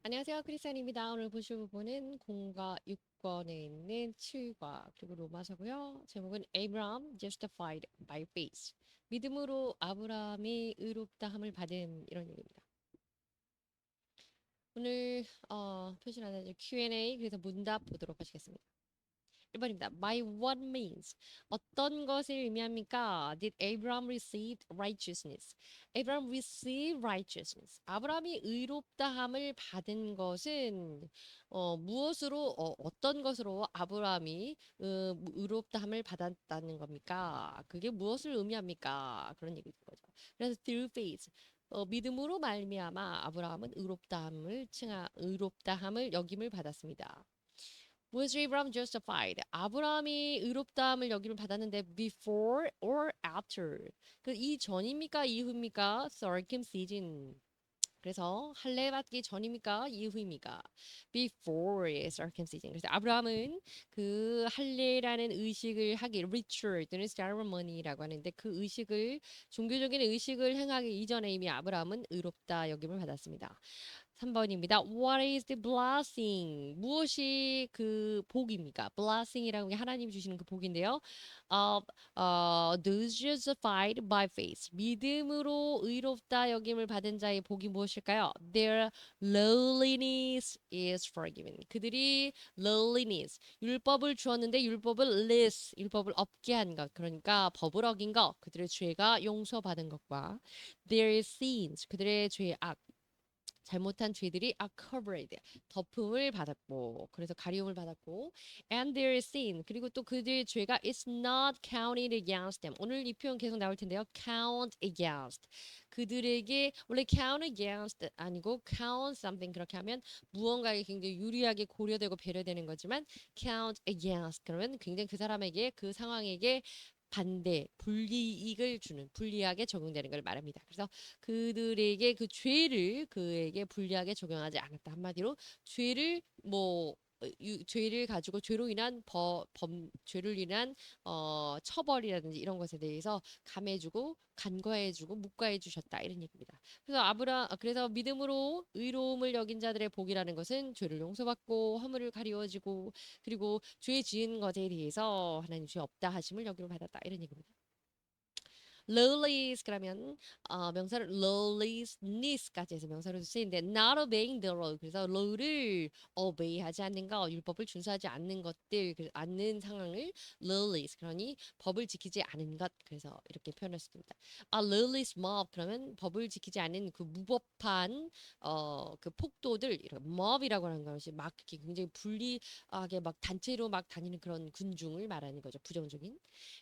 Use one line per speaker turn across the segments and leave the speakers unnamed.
안녕하세요. 크리스찬입니다. 오늘 보실 부분은 공과 6권에 있는 7과 그리고 로마서고요. 제목은 Abraham justified by faith. 믿음으로 아브라함이 의롭다함을 받은 이런 얘기입니다. 오늘 표시하는 Q&A 그래서 문답 보도록 하시겠습니다. 1번입니다. By what means? 어떤 것을 의미합니까? Did Abraham receive righteousness? Abraham received righteousness. 아브라함이 의롭다함을 받은 것은 무엇으로 어떤 것으로 아브라함이 의롭다함을 받았다는 겁니까? 그게 무엇을 의미합니까? 그런 얘기인 거죠. 그래서 through faith. 믿음으로 말미암아 아브라함은 의롭다함을 여김을 받았습니다. Was Abraham justified? 아브라함이 의롭다함을 여김을 받았는데 before or after? 그 이전입니까? 이후입니까? circumcision. 그래서 할례 받기 전입니까? 이후입니까? Before circumcision. 그래서 아브라함은 그 할례라는 의식을 하기, ritual 또는 ceremony라고 하는데 그 의식을 종교적인 의식을 행하기 이전에 이미 아브라함은 의롭다 여김을 받았습니다. 3번입니다. What is the blessing? 무엇이 그 복입니까? blessing이라는 게 하나님이 주시는 그 복인데요. Those justified by faith. 믿음으로 의롭다 여김을 받은 자의 복이 무엇일까요? Their lowliness is forgiven. 그들이 lowliness, 율법을 주었는데 율법을 less, 율법을 없게 한 것. 그러니까 법을 어긴 것, 그들의 죄가 용서받은 것과 their sins, 그들의 죄악, 잘못한 죄들이 are covered, 덮음을 받았고, 그래서 가리움을 받았고, and their sin, 그리고 또 그들의 죄가 is not counted against them. 오늘 이 표현 계속 나올 텐데요. count against. 그들에게 원래 count against 아니고 count something 그렇게 하면 무언가에 굉장히 유리하게 고려되고 배려되는 거지만 count against 그러면 굉장히 그 사람에게 그 상황에게 반대, 불이익을 주는, 불리하게 적용되는 걸 말합니다. 그래서 그들에게 그 죄를 그에게 불리하게 적용하지 않았다. 한마디로 죄를 죄를 가지고 죄로 인한 죄를 인한 처벌이라든지 이런 것에 대해서 감해주고 간과해주고 묵과해 주셨다 이런 얘기입니다. 그래서 믿음으로 의로움을 여긴 자들의 복이라는 것은 죄를 용서받고 허물을 가리워지고 그리고 죄 지은 것에 대해서 하나님 죄 없다 하심을 여기로 받았다 이런 얘기입니다. lowlies 그러면 명사를 lowliness까지 해서 명사로 쓰이는데 not obeying the law 그래서 law를 obey하지 않는 것 율법을 준수하지 않는 것들 않는 상황을 lowlies 그러니 법을 지키지 않은 것 그래서 이렇게 표현했습니다. lawless mob 그러면 법을 지키지 않는 그 무법한 그 폭도들 이런 mob이라고 하는 것이 막 이렇게 굉장히 불리하게 막 단체로 막 다니는 그런 군중을 말하는 거죠. 부정적인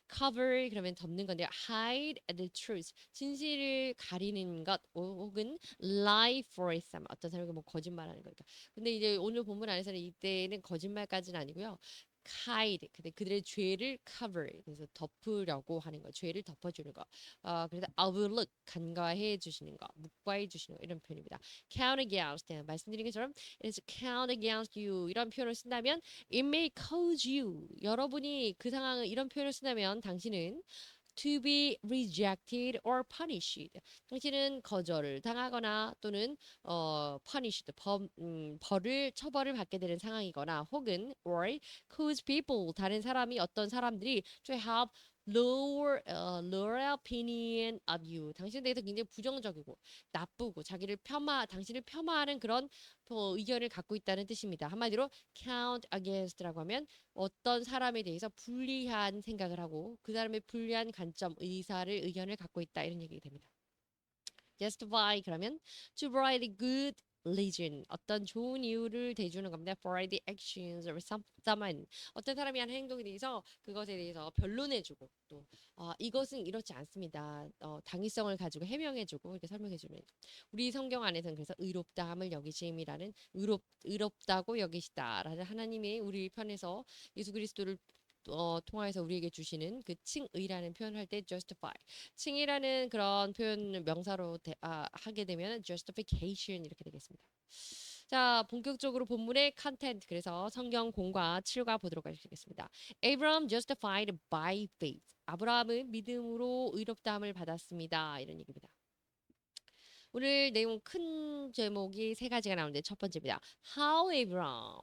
cover 그러면 덮는 건데 hide the truth 진실을 가리는 것 혹은 lie for some 어떤 사람이 뭐 거짓말하는 거니까 근데 이제 오늘 본문 안에서는 이때는 거짓말까지는 아니고요 hide 근데 그들의 죄를 cover 그래서 덮으려고 하는 거 죄를 덮어주는 거 그래서 overlook 간과해 주시는 거 묵과해 주시는 거 이런 표현입니다 count against 말씀드린 것처럼 it's count against you 이런 표현을 쓴다면 it may cause you 여러분이 그 상황을 이런 표현을 쓴다면 당신은 to be rejected or punished. 당신은 거절을 당하거나 또는 punished 벌을 처벌을 받게 되는 상황이거나 혹은 or cause people 다른 사람이 어떤 사람들이 to have lower opinion of you. 당신에 대해서 굉장히 부정적이고 나쁘고 당신을 폄하하는 그런 의견을 갖고 있다는 뜻입니다. 한마디로 count against라고 하면 어떤 사람에 대해서 불리한 생각을 하고 그 사람의 불리한 관점, 의견을 갖고 있다 이런 얘기가 됩니다. justify 그러면 to provide good reason 어떤 좋은 이유를 대주는 겁니다. for the actions of someone 어떤 사람이 하는 행동에 대해서 그것에 대해서 변론해주고 또 이것은 이렇지 않습니다. 당위성을 가지고 해명해주고 이렇게 설명해주는 우리 성경 안에서는 그래서 의롭다함을 여기심이라는 의롭다고 여기시다라는 하나님의 우리 편에서 예수 그리스도를 통하여서 우리에게 주시는 그 칭의라는 표현을 할 때 justify 칭이라는 그런 표현 명사로 하게 되면 justification 이렇게 되겠습니다. 자, 본격적으로 본문의 컨텐트 그래서 성경 공과 7과 보도록 하겠습니다. Abraham justified by faith. 아브라함은 믿음으로 의롭다함을 받았습니다. 이런 얘기입니다. 오늘 내용 큰 제목이 세 가지가 나오는데 첫 번째입니다. How Abraham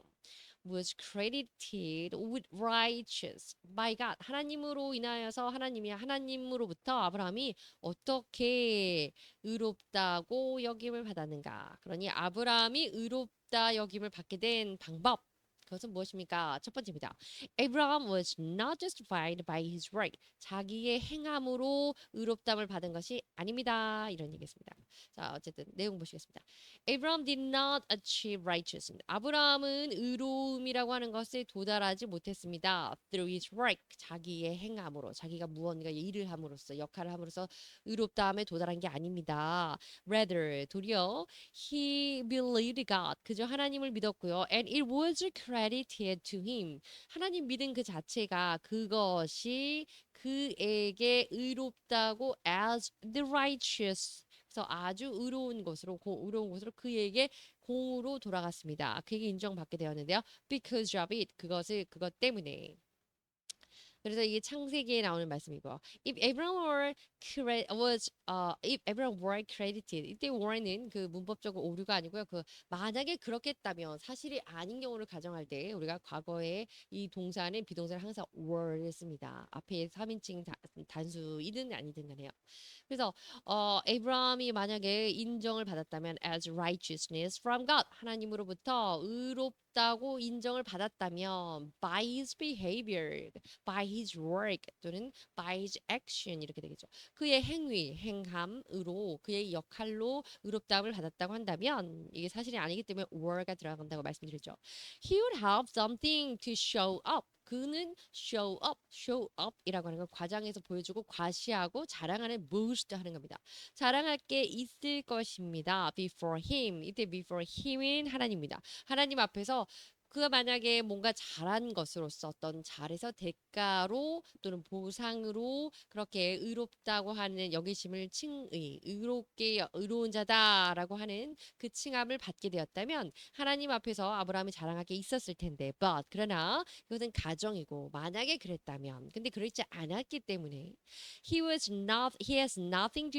was credited with righteous by God. 하나님으로 인하여서 하나님으로부터 아브라함이 어떻게 의롭다고 여김을 받았는가. 그러니 아브라함이 의롭다 여김을 받게 된 방법. 그것은 무엇입니까? 첫 번째입니다. Abraham was not justified by his work. 자기의 행함으로 의롭담을 받은 것이 아닙니다. 이런 얘기겠습니다. 자, 어쨌든 내용 보시겠습니다. Abraham did not achieve righteousness. 아브라함은 의로움이라고 하는 것에 도달하지 못했습니다. Through his work, 자기의 행함으로, 자기가 무언가 일을 함으로써, 역할을 함으로써 의롭다함에 도달한 게 아닙니다. Rather, 도리어 he believed God, 그저 하나님을 믿었고요. And it was credited to him. 하나님 믿은 그 자체가 그것이 그에게 의롭다고 as the righteous. 그래서 아주 의로운 것으로 그에게 공으로 돌아갔습니다. 그에게 인정받게 되었는데요. Because of it, 그것 때문에. 그래서 이게 창세기에 나오는 말씀이고, if everyone were credited, 이때 were는 그 문법적으로 오류가 아니고요. 그 만약에 그렇겠다면 사실이 아닌 경우를 가정할 때 우리가 과거에 이 동사는 비동사를 항상 were를 씁니다. 앞에 3인칭 단수이든 아니든 간에요. 그래서 에이브라함이 만약에 인정을 받았다면 as righteousness from God, 하나님으로부터 의롭다고 인정을 받았다면 by his behavior, by his work 또는 by his action 이렇게 되겠죠. 그의 행함으로 그의 역할로 의롭다함을 받았다고 한다면 이게 사실이 아니기 때문에 were가 들어간다고 말씀드렸죠. He would have something to show up. 그는 show up이라고 하는 건 과장해서 보여주고 과시하고 자랑하는 boast 하는 겁니다. 자랑할 게 있을 것입니다. Before him. 이때 before him은 하나님입니다. 하나님 앞에서 그가 만약에 뭔가 잘한 것으로서 어떤 잘해서 대가로 또는 보상으로 그렇게 의롭다고 하는 여기심을 의롭게 의로운 자다라고 하는 그 칭함을 받게 되었다면 하나님 앞에서 아브라함이 자랑할 게 있었을 텐데 그러나 이것은 가정이고 만약에 그랬다면 근데 그렇지 않았기 때문에 he has nothing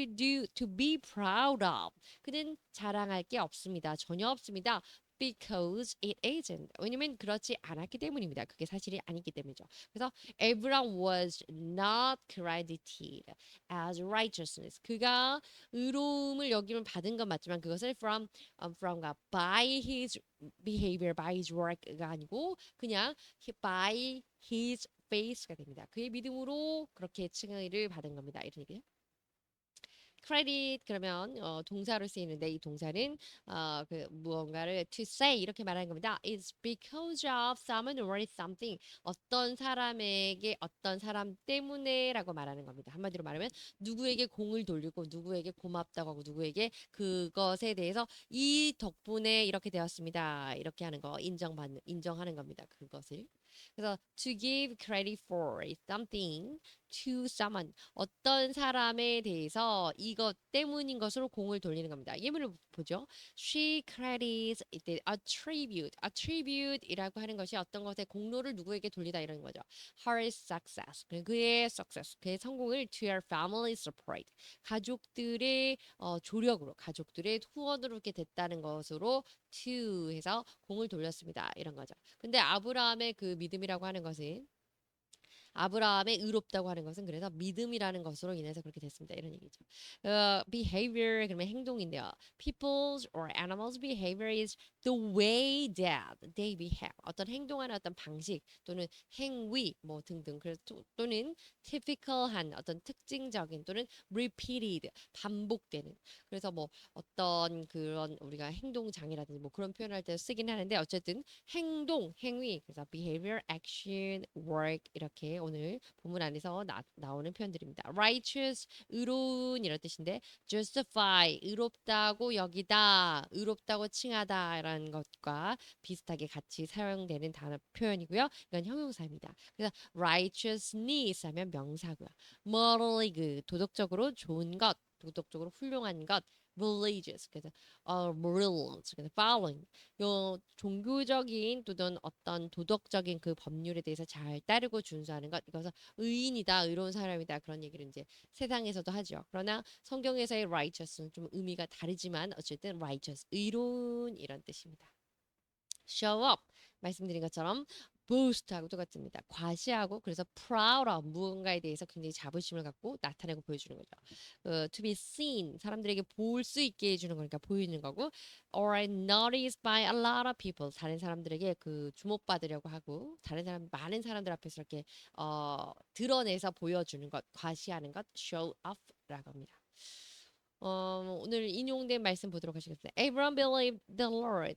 to be proud of. 그는 자랑할 게 없습니다. 전혀 없습니다. Because it isn't. 왜냐면 그렇지 않았기 때문입니다. 그게 사실이 아니기 때문이죠. 그래서 Abraham was not credited as righteousness. 그가 의로움을 여김을 받은 건 맞지만 그것을 from God by his behavior, by his work가 아니고 그냥 by his faith가 됩니다. 그의 믿음으로 그렇게 칭의를 받은 겁니다. 이런 얘기죠. credit 그러면 동사로 쓰이는데 이 동사는 그 무언가를 to say 이렇게 말하는 겁니다. It's because of someone or something. 어떤 사람에게 어떤 사람 때문에라고 말하는 겁니다. 한마디로 말하면 누구에게 공을 돌리고 누구에게 고맙다고 하고 누구에게 그것에 대해서 이 덕분에 이렇게 되었습니다. 이렇게 하는 거 인정하는 겁니다. 그것을. 그래서 to give credit for something to someone 어떤 사람에 대해서 이것 때문인 것으로 공을 돌리는 겁니다. 예문을 보죠. She credits 이때 attribute이라고 하는 것이 어떤 것의 공로를 누구에게 돌리다 이런 거죠. Her success 그의 success 그의 성공을 to her family support 가족들의 조력으로 가족들의 후원으로 이렇게 됐다는 것으로 to 해서 공을 돌렸습니다. 이런 거죠. 근데 아브라함의 그 믿음이라고 하는 것은 아브라함의 의롭다고 하는 것은 그래서 믿음이라는 것으로 인해서 그렇게 됐습니다. 이런 얘기죠. behavior 그러면 행동인데요. People's or animals' behavior is the way that they behave. 어떤 행동하는 어떤 방식 또는 행위 뭐 등등 그래서 또는 typical한 어떤 특징적인 또는 repeated 반복되는 그래서 뭐 어떤 그런 우리가 행동 장애라든지 뭐 그런 표현할 때 쓰긴 하는데 어쨌든 행위 그래서 behavior, action, work 이렇게 오늘 본문 안에서 나오는 표현들입니다. righteous 의로운 이런 뜻인데 justify 의롭다고 여기다 의롭다고 칭하다라는 것과 비슷하게 같이 사용되는 단어 표현이고요. 이건 형용사입니다. 그래서 righteousness 하면 명사고요. morally good 도덕적으로 좋은 것 도덕적으로 훌륭한 것 religious 그래서 morals 그래서 following 요 종교적인 또는 어떤 도덕적인 그 법률에 대해서 잘 따르고 준수하는 것 이것은 의인이다 의로운 사람이다 그런 얘기를 이제 세상에서도 하죠. 그러나 성경에서의 righteous는 좀 의미가 다르지만 어쨌든 righteous 의로운 이런 뜻입니다. show up 말씀드린 것처럼 boast하고 똑같습니다. 과시하고 그래서 proud of 무언가에 대해서 굉장히 자부심을 갖고 나타내고 보여주는 거죠. to be seen 사람들에게 볼 수 있게 해주는 거니까 보이는 거고 or noticed by a lot of people 다른 사람들에게 그 주목받으려고 하고 다른 사람 많은 사람들 앞에서 이렇게 드러내서 보여주는 것 과시하는 것 show off라고 합니다. 오늘 인용된 말씀 보도록 하시겠습니다. Abraham believed the Lord.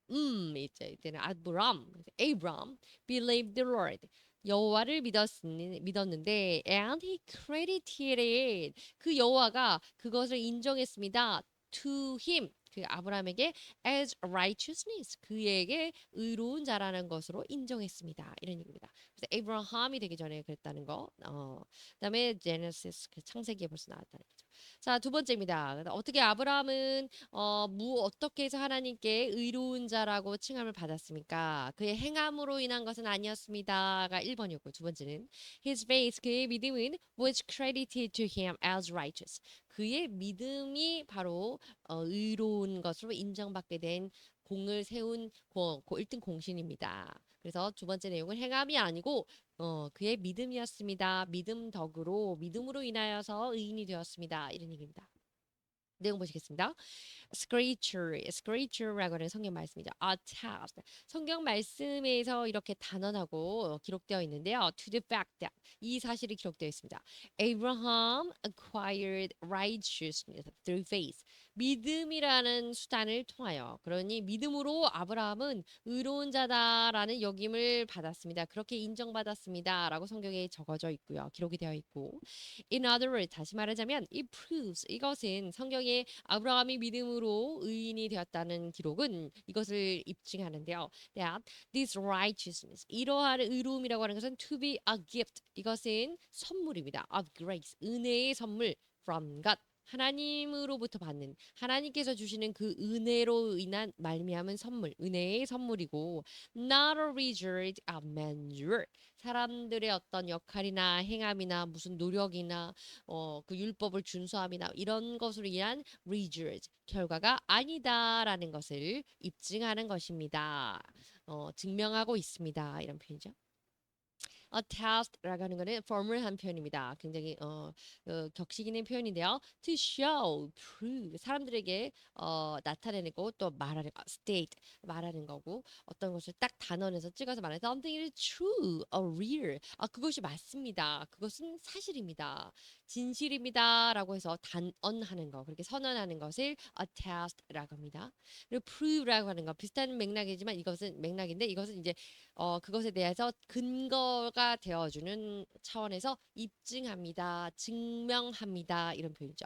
이제 이때는 아브람, Abraham believed the Lord. 여호와를 믿었는데 and he credited it. 그 여호와가 그것을 인정했습니다. to him. 그 아브라함에게 as righteousness. 그에게 의로운 자라는 것으로 인정했습니다. 이런 얘기입니다. 그래서 에이브라함이 되기 전에 그랬다는 거. 그다음에 제네시스 그 창세기에 벌써 나왔다는 거죠. 자, 두 번째입니다. 어떻게 아브라함은 어떻게 해서 하나님께 의로운 자라고 칭함을 받았습니까? 그의 행함으로 인한 것은 아니었습니다가 1번이었고 두 번째는 his faith 그의 믿음은 was credited to him as righteous. 그의 믿음이 바로 의로운 것으로 인정받게 된 공을 세운 1등 공신입니다. 그래서 두 번째 내용은 행함이 아니고 그의 믿음이었습니다. 믿음 덕으로 믿음으로 인하여서 의인이 되었습니다. 이런 얘기입니다. 내용 보시겠습니다. scripture라고 하는 성경 말씀이죠. attest. 성경 말씀에서 이렇게 단언하고 기록되어 있는데요. to the fact that 이 사실이 기록되어 있습니다. Abraham acquired righteousness through faith. 믿음이라는 수단을 통하여 그러니 믿음으로 아브라함은 의로운 자다라는 역임을 받았습니다. 그렇게 인정받았습니다라고 성경에 적어져 있고요. 기록이 되어 있고 In other words, 다시 말하자면 it proves 이것은 성경에 아브라함이 믿음으로 의인이 되었다는 기록은 이것을 입증하는데요. That this righteousness 이러한 의로움이라고 하는 것은 to be a gift 이것은 선물입니다. Of grace 은혜의 선물 from God 하나님으로부터 받는 하나님께서 주시는 그 은혜로 인한 말미암은 선물 은혜의 선물이고 not a result of man's work 사람들의 어떤 역할이나 행함이나 무슨 노력이나 그 율법을 준수함이나 이런 것으로 인한 result 결과가 아니다라는 것을 입증하는 것입니다. 증명하고 있습니다. 이런 표현이죠. attest라고 하는 거는 formal한 표현입니다. 굉장히 격식 있는 표현인데요. to show, prove 사람들에게 나타내고 또 말하는 state 말하는 거고 어떤 것을 딱 단언해서 찍어서 말하는 something is true, or real. 그것이 맞습니다. 그것은 사실입니다. 진실입니다라고 해서 단언하는 거 그렇게 선언하는 것을 attest라고 합니다. 그리고 prove라고 하는 거 비슷한 맥락이지만 이것은 맥락인데 이것은 이제 그것에 대해서 근거가 되어주는 차원에서 입증합니다. 증명합니다. 이런 표현이죠.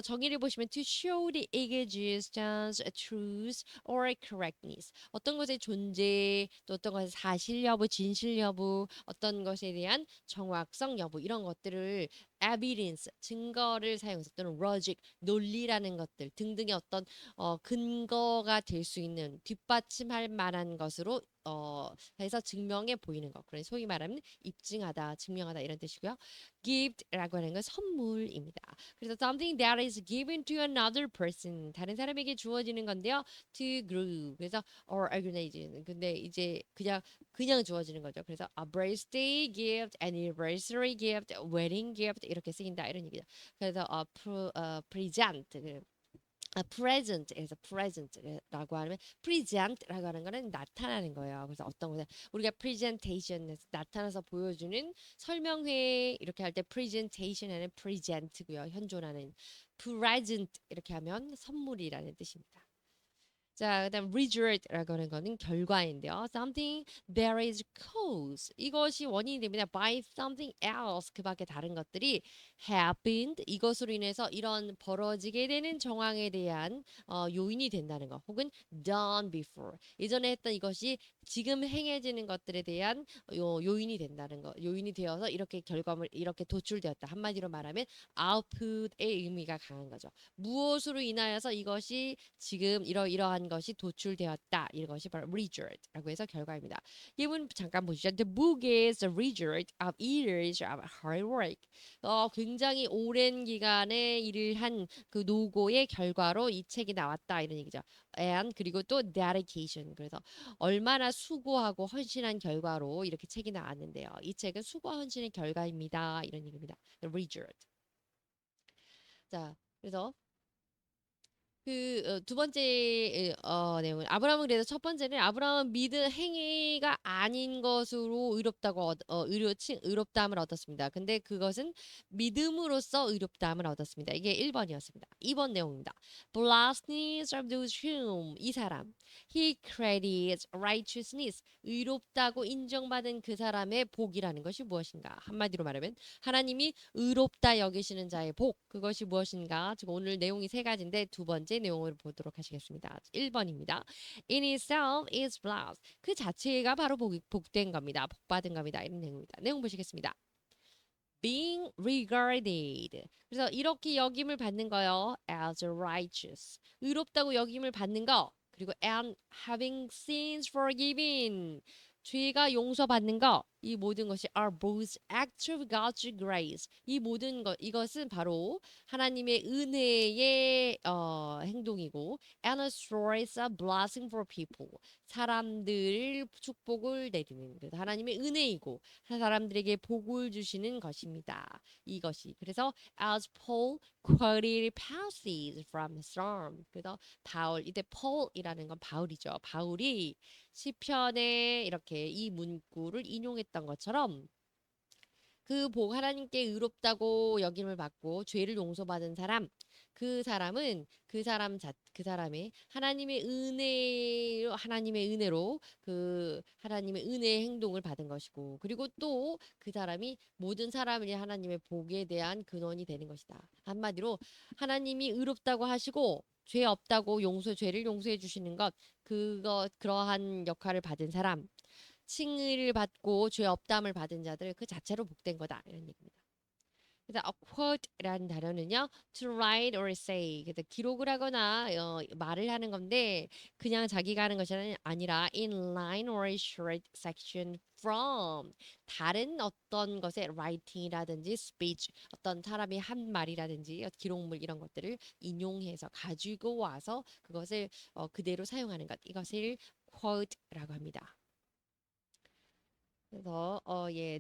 정의를 보시면 to show the existence, truth, or correctness. 어떤 것의 존재, 또 어떤 것의 사실 여부, 진실 여부, 어떤 것에 대한 정확성 여부 이런 것들을 evidence, 증거를 사용해서 또는 logic, 논리라는 것들 등등의 어떤 근거가 될 수 있는 뒷받침할 만한 것으로 해서 증명해 보이는 것. 그래서 소위 말하면 입증하다, 증명하다 이런 뜻이고요. give라고 하는 건 선물입니다. 그래서 something that is given to another person 다른 사람에게 주어지는 건데요. to grow 그래서 or organization 근데 이제 그냥 주어지는 거죠. 그래서 a birthday gift, anniversary gift, wedding gift 이렇게 쓰인다 이런 얘기죠. 그래서 present present에서 present라고 하면 present라고 하는 거는 나타나는 거예요. 그래서 어떤 것에 우리가 presentation에서 나타나서 보여주는 설명회 이렇게 할 때 presentation에는 present고요. 현존하는 present 이렇게 하면 선물이라는 뜻입니다. 자, 그다음 result라고 하는 거는 결과인데요. Something that is cause. 이것이 원인이 됩니다. By something else. 그 밖에 다른 것들이 happened. 이것으로 인해서 이런 벌어지게 되는 정황에 대한 요인이 된다는 거. 혹은 done before. 예전에 했던 이것이 지금 행해지는 것들에 대한 요인이 된다는 거. 요인이 되어서 이렇게 결과물 이렇게 도출되었다. 한마디로 말하면 output의 의미가 강한 거죠. 무엇으로 인하여서 이것이 지금 이러한 것이 도출되었다. 이것이 바로 result라고 해서 결과입니다. 예문 잠깐 보시죠. The book is the result of years of hard work. 굉장히 오랜 기간의 일을 한 그 노고의 결과로 이 책이 나왔다. 이런 얘기죠. And 그리고 또 dedication. 그래서 얼마나 수고하고 헌신한 결과로 이렇게 책이 나왔는데요. 이 책은 수고와 헌신의 결과입니다. 이런 얘기입니다. The result. 자, 그래서 두 번째 내용은 아브라함은 그래서 첫 번째는 아브라함은 믿은 행위가 아닌 것으로 의롭다함을 얻었습니다. 근데 그것은 믿음으로써 의롭다함을 얻었습니다. 이게 1번이었습니다. 2번 내용입니다. Blessedness of those whom 이 사람 he credits righteousness 의롭다고 인정받은 그 사람의 복이라는 것이 무엇인가? 한마디로 말하면 하나님이 의롭다 여기시는 자의 복 그것이 무엇인가? 지금 오늘 내용이 세 가지인데 두 번째 내용을 보도록 하시겠습니다. 1번입니다. In itself is blessed. 그 자체가 바로 복된 겁니다. 복받은 겁니다. 이런 내용입니다. 내용 보시겠습니다. Being regarded. 그래서 이렇게 여김을 받는 거요. As righteous. 의롭다고 여김을 받는 거. 그리고 and having sins forgiven. 죄가 용서받는 거. 이 모든 것이 are both acts of God's grace. 이 모든 것 이것은 바로 하나님의 은혜의 행동이고 and a source of blessing for people. 사람들 축복을 내리는 그래서 하나님의 은혜이고 사람들에게 복을 주시는 것입니다. 이것이 그래서 as Paul quoted passages from the Psalm. 그래서 바울 이때 Paul이라는 건 바울이죠. 바울이 시편에 이렇게 이 문구를 인용했던 것처럼 그 복 하나님께 의롭다고 여김을 받고 죄를 용서받은 사람 그 사람은 그 사람의 하나님의 은혜로 그 하나님의 은혜의 행동을 받은 것이고 그리고 또 그 사람이 모든 사람이 하나님의 복에 대한 근원이 되는 것이다. 한마디로 하나님이 의롭다고 하시고 죄 없다고 죄를 용서해 주시는 것 그러한 역할을 받은 사람 칭의를 받고 죄 없담을 받은 자들 그 자체로 복된 거다 이런 얘기입니다. 그래서 a quote라는 단어는요, to write or say, 그래서 기록을 하거나 말을 하는 건데 그냥 자기가 하는 것이 아니라 in line or short section from 다른 어떤 것의 writing이라든지 speech, 어떤 사람이 한 말이라든지 기록물 이런 것들을 인용해서 가지고 와서 그것을 그대로 사용하는 것, 이것을 quote라고 합니다. 그래서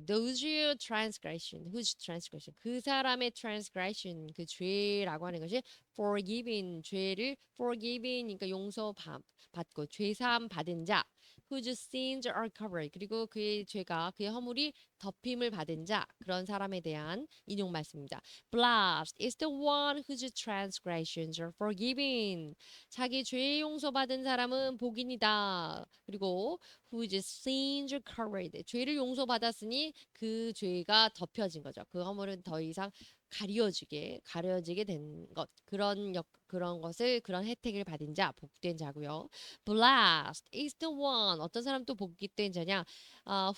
those transgression, whose transgression, 그 사람의 transgression, 그 죄라고 하는 것이 forgiven, 죄를 forgiven, 그러니까 받고 죄사함 받은 자, whose sins are covered, 그리고 그의 죄가 그의 허물이 덮임을 받은 자 그런 사람에 대한 인용 말씀입니다. Blessed is the one whose transgressions are forgiven. 자기 죄 용서받은 사람은 복인이다. 그리고 whose sins are covered. 죄를 용서받았으니 그 죄가 덮여진 거죠. 그 허물은 더 이상 가려지게 된 것. 그런 것을 그런 혜택을 받은 자, 복된 자고요. Blessed is the one. 어떤 사람 또 복된 자냐?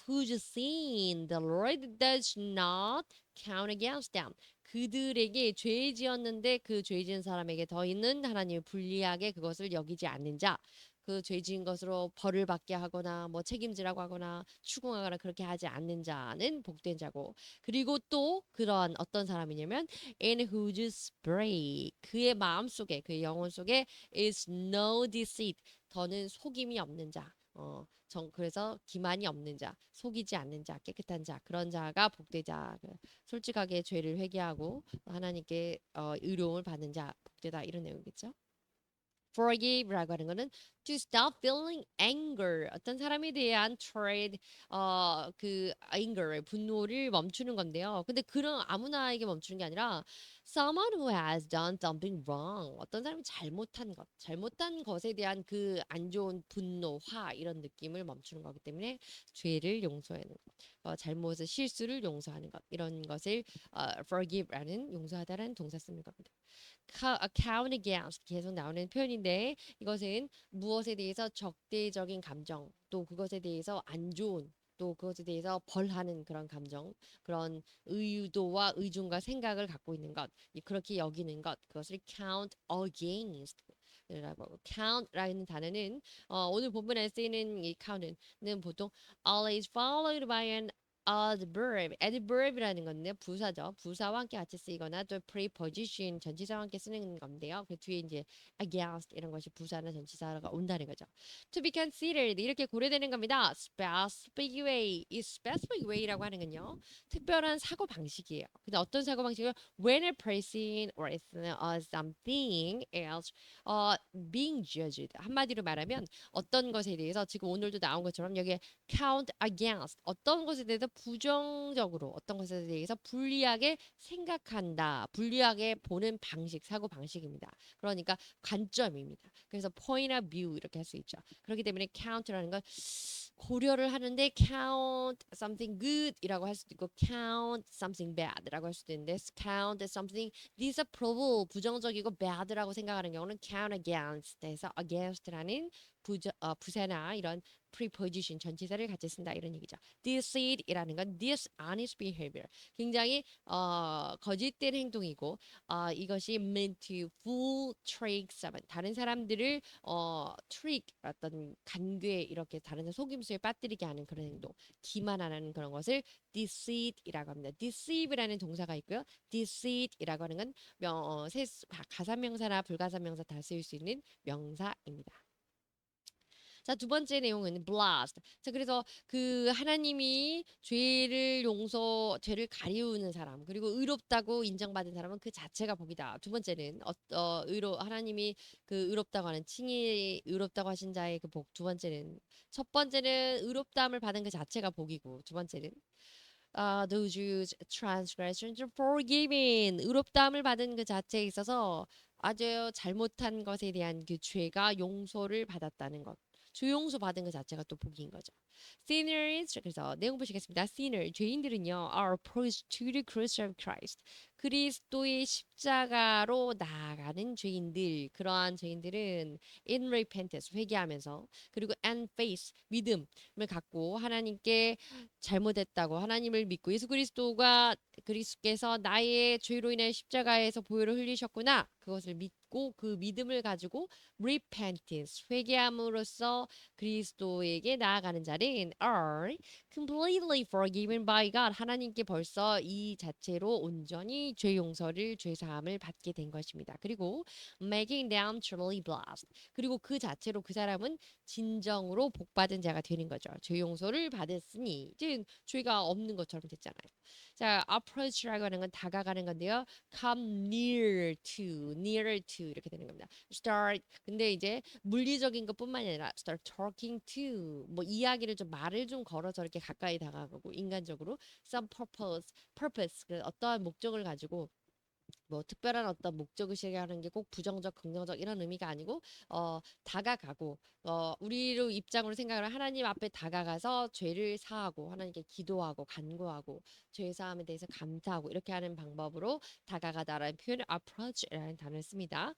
whose sin the Lord does not count against them. 그들에게 죄 지었는데 그 죄 지은 사람에게 더 있는 하나님의 불리하게 그것을 여기지 않는 자. 그 죄 지은 것으로 벌을 받게 하거나 뭐 책임지라고 하거나 추궁하거나 그렇게 하지 않는 자는 복된 자고 그리고 또 그러한 어떤 사람이냐면 in whose spirit 그의 마음 속에 그의 영혼 속에 is no deceit 더는 속임이 없는 자 그래서 기만이 없는 자, 속이지 않는 자, 깨끗한 자, 그런 자가 복되자. 솔직하게 죄를 회개하고 하나님께 의로움을 받는 자, 복되다 이런 내용이겠죠. forgive라고 하는 거는 to stop feeling anger. 어떤 사람에 대한 trade 그 anger, 분노를 멈추는 건데요. 근데 그런 아무나에게 멈추는 게 아니라 someone who has done something wrong. 어떤 사람이 잘못한 것에 대한 그 안 좋은 분노, 화 이런 느낌을 멈추는 거기 때문에 죄를 용서하는 것, 잘못을 실수를 용서하는 것 이런 것을 forgive라는 용서하다라는 동사 쓰는 겁니다. count against 계속 나오는 표현인데 이것은 무엇에 대해서 적대적인 감정 또 그것에 대해서 안 좋은 또 그것에 대해서 벌하는 그런 감정 그런 의도와 의중과 생각을 갖고 있는 것 그렇게 여기는 것 그것을 count against 라고 count라는 단어는 오늘 본문에 쓰이는 이 count는 보통 always followed by an adverb. adverb이라는 건데 부사죠. 부사와 함께 같이 쓰이거나 또 preposition 전치사와 함께 쓰는 건데요. 그 뒤에 이제 against 이런 것이 부사나 전치사가 온다는 거죠. To be considered 이렇게 고려되는 겁니다. specific way 이 specific way라고 하는 건요. 특별한 사고 방식이에요. 근데 어떤 사고 방식은 when a person or something else being judged 한마디로 말하면 어떤 것에 대해서 지금 오늘도 나온 것처럼 여기에 count against 어떤 것에 대해서 부정적으로 어떤 것에 대해서 불리하게 생각한다. 불리하게 보는 방식, 사고 방식입니다. 그러니까 관점입니다. 그래서 point of view 이렇게 할 수 있죠. 그렇기 때문에 count라는 건 고려를 하는데 count something good이라고 할 수도 있고 count something bad라고 할 수도 있는데 count something disapproval 부정적이고 bad라고 생각하는 경우는 count against에서 against라는 부사나 이런 preposition 전치사를 같이 쓴다 이런 얘기죠. Deceit이라는 건 dishonest behavior 굉장히 거짓된 행동이고 이것이 meant to fool, trick someone 다른 사람들을 trick 어떤 간괴 이렇게 다른 사람 속임수에 빠뜨리게 하는 그런 행동 기만하는 그런 것을 deceit이라고 합니다. deceive라는 동사가 있고요. deceit이라고 하는 건 가사명사나 불가사명사 다 쓰일 수 있는 명사입니다. 자, 두 번째 내용은 blast. 자, 그래서 그 하나님이 죄를 가리우는 사람, 그리고 의롭다고 인정받은 사람은 그 자체가 복이다. 두 번째는 하나님이 그 의롭다고 하는 칭의 의롭다고 하신 자의 그 복. 두 번째는 첫 번째는 의롭다함을 받은 그 자체가 복이고, 두 번째는 those whose transgressions are forgiven. 의롭다함을 받은 그 자체에 있어서 아주 잘못한 것에 대한 그 죄가 용서를 받았다는 것. 조용서 받은 것 자체가 또 복인 거죠. Sinners 그래서 내용 보시겠습니다. Sinner 죄인들은요 are approached to the cross of Christ. 그리스도의 십자가로 나아가는 죄인들 그러한 죄인들은 in repentance 회개하면서 그리고 and faith 믿음을 갖고 하나님께 잘못했다고 하나님을 믿고 예수 그리스도께서 나의 죄로 인해 십자가에서 보혈을 흘리셨구나 그것을 믿고 그 믿음을 가지고 repentance 회개함으로써 그리스도에게 나아가는 자는 are completely forgiven by God 하나님께 벌써 이 자체로 온전히 죄 용서를 죄 사함을 받게 된 것입니다. 그리고 making them truly blessed 그리고 그 자체로 그 사람은 진정으로 복받은 자가 되는 거죠. 죄 용서를 받았으니 이제 죄가 없는 것처럼 됐잖아요. 자, approach라고 하는 건 다가가는 건데요. come nearer to 이렇게 되는 겁니다. start 근데 이제 물리적인 것뿐만이 아니라 start talking to 뭐 이야기를 좀 말을 좀 걸어서 이렇게 가까이 다가가고 인간적으로 some purpose 그 어떠한 목적을 가지고 뭐 특별한 어떤 목적을 실행하는 게 꼭 부정적, 긍정적 이런 의미가 아니고 다가가고 우리로 입장으로 생각을 하나님 앞에 다가가서 죄를 사하고 하나님께 기도하고 간구하고 죄 사함에 대해서 감사하고 이렇게 하는 방법으로 다가가다라는 표현을 approach라는 단어를 씁니다.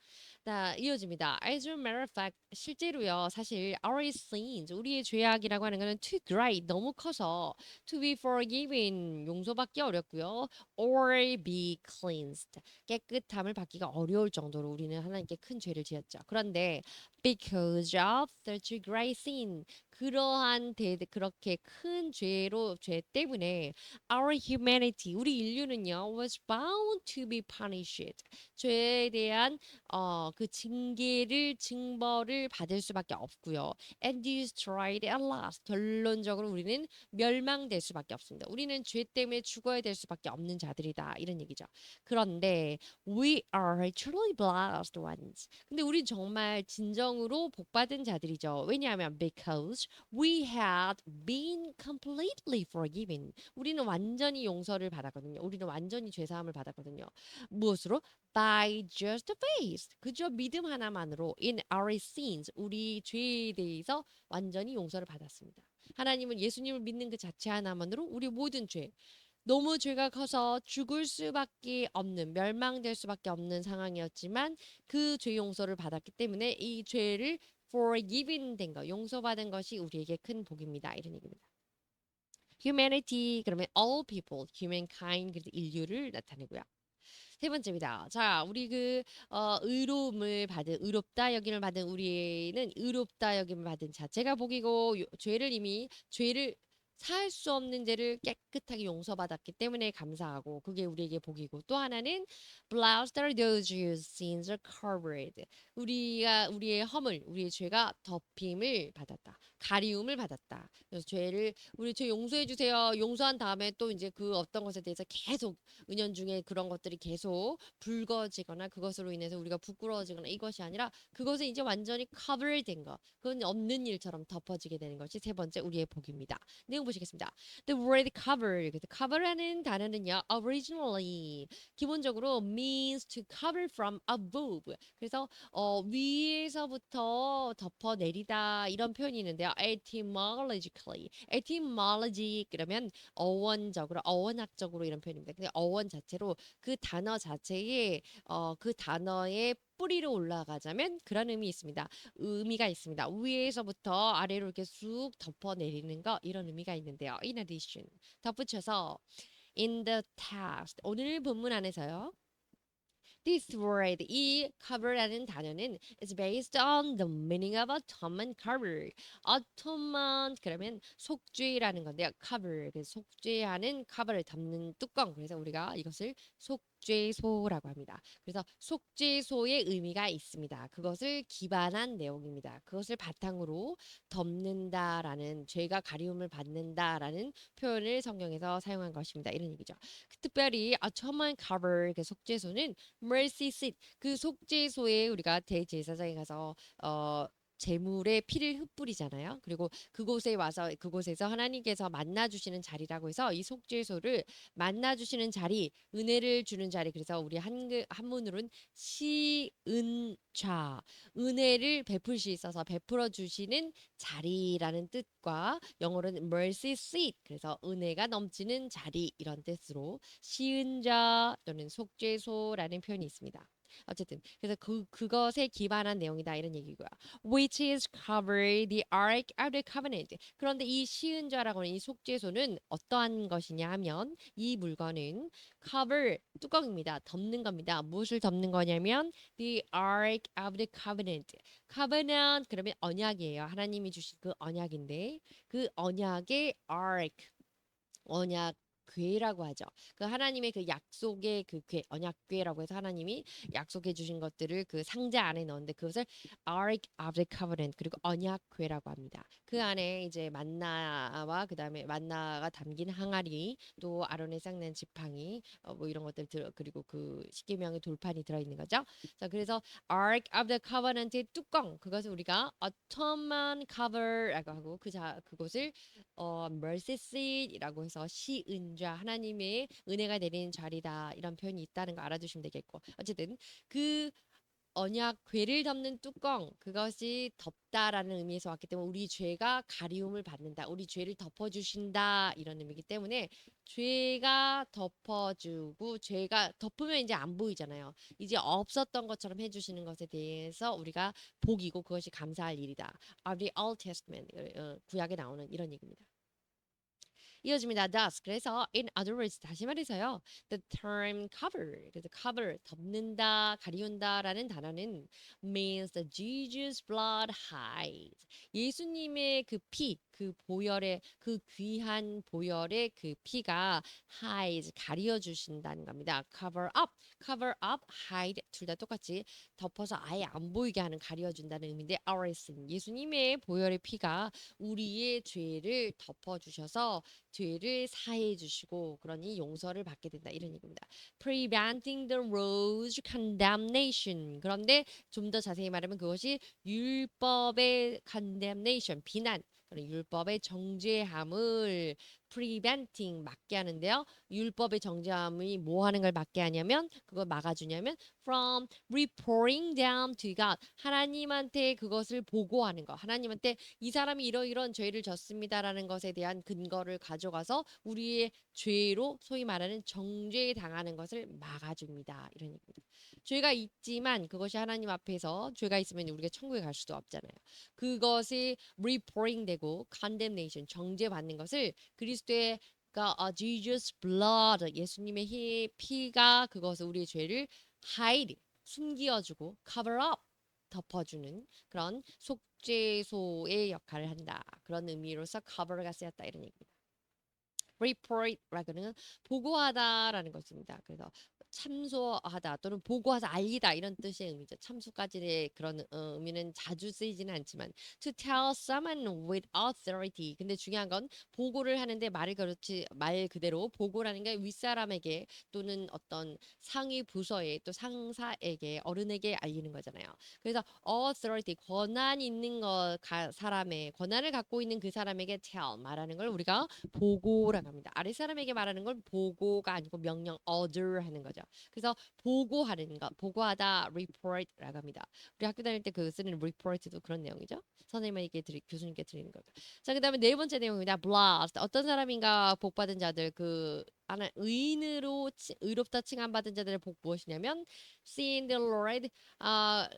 자, 이어집니다. As a matter of fact, 실제로요. 사실 our sins, 우리의 죄악이라고 하는 것은 too great, 너무 커서 to be forgiven, 용서받기 어렵고요. or be cleansed, 깨끗함을 받기가 어려울 정도로 우리는 하나님께 큰 죄를 지었죠. 그런데 because of such great sin, 그러한 그렇게 큰 죄 때문에 our humanity, 우리 인류는요, was bound to be punished. 죄에 대한 그 징벌을 받을 수밖에 없고요. And destroyed at last. 결론적으로 우리는 멸망될 수밖에 없습니다. 우리는 죄 때문에 죽어야 될 수밖에 없는 자들이다. 이런 얘기죠. 그런데 we are truly blessed ones. 근데 우린 정말 진정으로 복받은 자들이죠. 왜냐하면 because we had been completely forgiven. 우리는 완전히 용서를 받았거든요. 우리는 완전히 죄사함을 받았거든요. 무엇으로? By just faith. 그저 믿음 하나만으로 in our sins. 우리 죄에 대해서 완전히 용서를 받았습니다. 하나님은 예수님을 믿는 그 자체 하나만으로 우리 모든 죄, 너무 죄가 커서 죽을 수밖에 없는, 멸망될 수밖에 없는 상황이었지만 그 죄 용서를 받았기 때문에 이 죄를 forgiven 된 거, 용서받은 것이 우리에게 큰 복입니다. 이런 얘기입니다. humanity 그러면 all people, humankind 그래서 인류를 나타내고요. 세 번째입니다. 자, 우리 의로움을 받은, 의롭다 여김을 받은 우리는 의롭다 여김을 받은 자체가 복이고 죄를 살 수 없는 죄를 깨끗하게 용서받았기 때문에 감사하고 그게 우리에게 복이고 또 하나는 blessed are those whose sins are covered. 우리의 허물, 우리의 죄가 덮임을 받았다. 가리움을 받았다. 그래서 우리 죄 용서해 주세요. 용서한 다음에 또 이제 그 어떤 것에 대해서 계속 은연중에 그런 것들이 계속 붉어지거나 그것으로 인해서 우리가 부끄러워지거나 이것이 아니라 그것은 이제 완전히 cover 된 거. 그건 없는 일처럼 덮어지게 되는 것이 세 번째 우리의 복입니다. 내용 보시겠습니다. The word cover. 그래서 cover라는 단어는요. originally 기본적으로 means to cover from above. 그래서 위에서부터 덮어내리다 이런 표현이 있는데요. etymologically 그러면 어원학적으로 이런 표현입니다. 근데 어원 자체로 그 단어 자체에 그 단어의 뿌리로 올라가자면 그런 의미가 있습니다. 위에서부터 아래로 이렇게 쑥 덮어내리는 거 이런 의미가 있는데요. In addition 덧붙여서 in the text 오늘 본문 안에서요. This word, 이 cover라는 단어는 is based on the meaning of atonement cover. atonement 그러면 속죄라는 건데요. cover, 그래서 속죄하는 cover를 덮는 뚜껑. 그래서 우리가 이것을 속죄소라고 합니다. 그래서 속죄소의 의미가 있습니다. 그것을 기반한 내용입니다. 그것을 바탕으로 덮는다라는 죄가 가리움을 받는다라는 표현을 성경에서 사용한 것입니다. 이런 얘기죠. 특별히 atonement cover, 그 속죄소는 mercy seat 그 속죄소에 우리가 대제사장에 가서 제물의 피를 흩뿌리잖아요. 그리고 그곳에서 하나님께서 만나 주시는 자리라고 해서 이 속죄소를 만나 주시는 자리, 은혜를 주는 자리. 그래서 우리 한문으로는 시은좌, 은혜를 베풀 수 있어서 베풀어 주시는 자리라는 뜻과 영어로는 mercy seat. 그래서 은혜가 넘치는 자리 이런 뜻으로 시은좌 또는 속죄소라는 표현이 있습니다. 어쨌든 그래서 그것에 기반한 내용이다 이런 얘기고요. Which is cover the ark of the covenant. 그런데 이 시은좌라고 하는 이 속죄소는 어떠한 것이냐 하면 이 물건은 cover 뚜껑입니다. 덮는 겁니다. 무엇을 덮는 거냐면 the ark of the covenant. covenant 그러면 언약이에요. 하나님이 주신 그 언약인데 그 언약의 ark 언약 궤라고 하죠. 그 하나님의 그 약속의 그 궤, 언약궤라고 해서 하나님이 약속해 주신 것들을 그 상자 안에 넣는데 그것을 Ark of the Covenant 그리고 언약궤라고 합니다. 그 안에 이제 만나와 그다음에 만나가 담긴 항아리 또 아론의 쌍난 지팡이 뭐 이런 것들 그리고 그 십계명의 돌판이 들어 있는 거죠. 자, 그래서 Ark of the Covenant의 뚜껑 그것을 우리가 Ottoman cover라고 하고 그곳을 mercy seat이라고 해서 시은좌 하나님의 은혜가 내리는 자리다 이런 표현이 있다는 거 알아두시면 되겠고 어쨌든 그 언약 궤를 덮는 뚜껑 그것이 덮다라는 의미에서 왔기 때문에 우리 죄가 가리움을 받는다 우리 죄를 덮어주신다 이런 의미이기 때문에 죄가 덮어주고 죄가 덮으면 이제 안 보이잖아요. 이제 없었던 것처럼 해주시는 것에 대해서 우리가 복이고 그것이 감사할 일이다. Of the Old Testament 구약에 나오는 이런 얘기입니다. 이어집니다. Thus 그래서 in other words 다시 말해서요. The term cover 그래서 cover 덮는다, 가리운다라는 단어는 means that Jesus' blood hides. 예수님의 그 피, 그 보혈의 그 귀한 보혈의 그 피가 hides 가려 주신다는 겁니다. cover up, hide 둘 다 똑같이 덮어서 아예 안 보이게 하는 가려준다는 의미인데 our sin 예수님의 보혈의 피가 우리의 죄를 덮어주셔서 죄를 사해 주시고 그러니 용서를 받게 된다 이런 얘기입니다. Preventing the road's condemnation 그런데 좀 더 자세히 말하면 그것이 율법의 condemnation 비난 율법의 정죄함을 preventing 막게 하는데요. 율법의 정죄함이 뭐 하는 걸 막게 하냐면 그걸 막아주냐면 from reporting them to God 하나님한테 그것을 보고하는 거 하나님한테 이 사람이 이러이러한 죄를 졌습니다라는 것에 대한 근거를 가져가서 우리의 죄로 소위 말하는 정죄 당하는 것을 막아줍니다. 이런 얘기입니다. 죄가 있지만 그것이 하나님 앞에서 죄가 있으면 우리가 천국에 갈 수도 없잖아요. 그것이 reporting 되고 condemnation 정죄받는 것을 그리스도의 Jesus blood 예수님의 피가 그것을 우리의 죄를 hide 숨겨주고 cover up 덮어주는 그런 속죄소의 역할을 한다. 그런 의미로서 cover가 쓰였다 이런 얘기입니다. report라는 보고하다라는 것입니다. 그래서 참소하다 또는 보고하다 알리다 이런 뜻의 의미죠. 참소까지의 그런 의미는 자주 쓰이지는 않지만 to tell someone with authority 근데 중요한 건 보고를 하는데 말을 그렇지 말 그대로 보고라는 게 윗사람에게 또는 어떤 상위 부서에 또 상사에게 어른에게 알리는 거잖아요. 그래서 authority 권한 있는 사람의 권한을 갖고 있는 그 사람에게 tell 말하는 걸 우리가 보고라고 합니다. 아랫사람에게 말하는 건 보고가 아니고 명령 order 하는 거죠. 그래서 보고하는 것, 보고하다 report라고 합니다. 우리 학교 다닐 때 그 쓰는 report도 그런 내용이죠. 선생님에게 교수님께 드리는 거죠. 자, 그다음에 네 번째 내용입니다. blessed. 어떤 사람인가 복 받은 자들 그 하나 의인으로 의롭다 칭함받은 자들의 복 무엇이냐면 seeing the Lord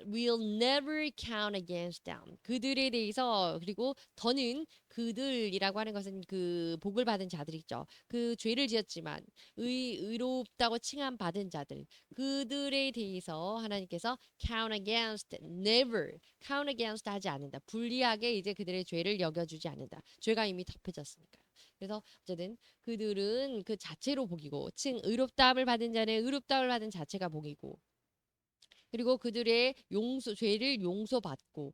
will never count against them. 그들에 대해서 그리고 더는 그들이라고 하는 것은 그 복을 받은 자들 있죠. 그 죄를 지었지만 의롭다고 칭함받은 자들 그들에 대해서 하나님께서 count against never count against 하지 않는다. 불리하게 이제 그들의 죄를 여겨주지 않는다. 죄가 이미 덮여졌으니까요. 그래서 어쨌든 그들은 그 자체로 복이고 의롭다함을 받은 자는 의롭다함을 받은 자체가 복이고 그리고 그들의 죄를 용서받고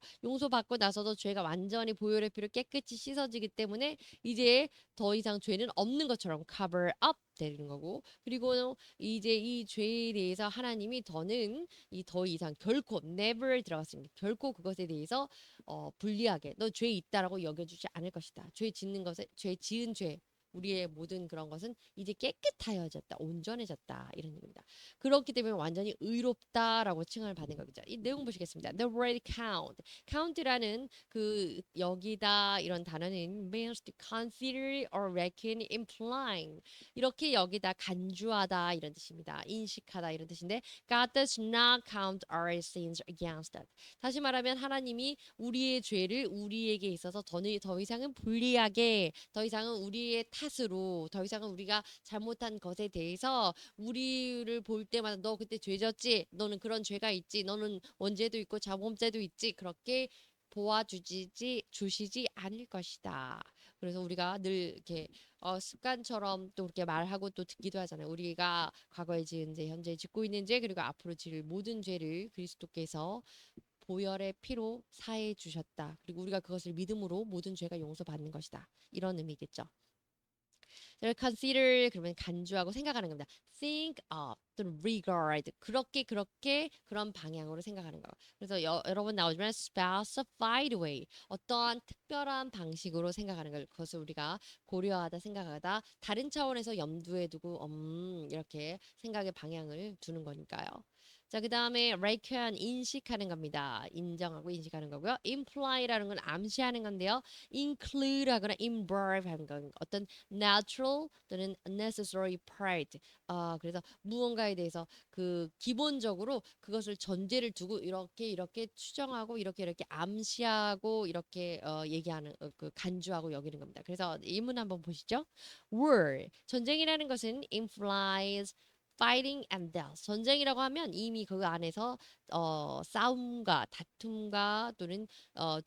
나서도 죄가 완전히 보혈의 피로 깨끗이 씻어지기 때문에 이제 더 이상 죄는 없는 것처럼 cover up 되는 거고 그리고 이제 이 죄에 대해서 하나님이 더 이상 결코 never 들어갔습니다. 결코 그것에 대해서 불리하게 너 죄 있다라고 여겨주지 않을 것이다. 죄 지은 죄 우리의 모든 그런 것은 이제 깨끗하여졌다, 온전해졌다 이런 얘기입니다. 그렇기 때문에 완전히 의롭다라고 칭을 받는 거겠죠. 이 내용 보시겠습니다. The word count, count라는 그 여기다 이런 단어는 means to consider or reckon, implying 이렇게 여기다 간주하다 이런 뜻입니다. 인식하다 이런 뜻인데 God does not count our sins against us. 다시 말하면 하나님이 우리의 죄를 우리에게 있어서 더 이상은 불리하게 더 이상은 우리의 탓으로 더 이상은 우리가 잘못한 것에 대해서 우리를 볼 때마다 너 그때 죄졌지? 너는 그런 죄가 있지? 너는 원죄도 있고 자범죄도 있지? 그렇게 주시지 않을 것이다. 그래서 우리가 늘 이렇게 습관처럼 또 그렇게 말하고 또 듣기도 하잖아요. 우리가 과거에 지은 죄, 현재 짓고 있는 죄, 그리고 앞으로 지을 모든 죄를 그리스도께서 보혈의 피로 사해 주셨다. 그리고 우리가 그것을 믿음으로 모든 죄가 용서받는 것이다. 이런 의미겠죠. consider 그러면 간주하고 생각하는 겁니다. think of 또는 regard 그렇게 그런 방향으로 생각하는 거. 그래서 여러 번 나오지만 specified way 어떠한 특별한 방식으로 생각하는 걸 그것을 우리가 고려하다 생각하다 다른 차원에서 염두에 두고 이렇게 생각의 방향을 두는 거니까요. 자, 그 다음에 reckon 인식하는 겁니다. 인정하고 인식하는 거고요. imply라는 건 암시하는 건데요. include 하거나 involve 하는 건 어떤 natural 또는 necessary part. 그래서 무언가에 대해서 그 기본적으로 그것을 전제를 두고 이렇게 추정하고 이렇게 암시하고 이렇게 얘기하는 그 간주하고 여기는 겁니다. 그래서 이 문 한번 보시죠. war 전쟁이라는 것은 implies fighting and death. 전쟁이라고 하면 이미 그 안에서 싸움과 다툼과 또는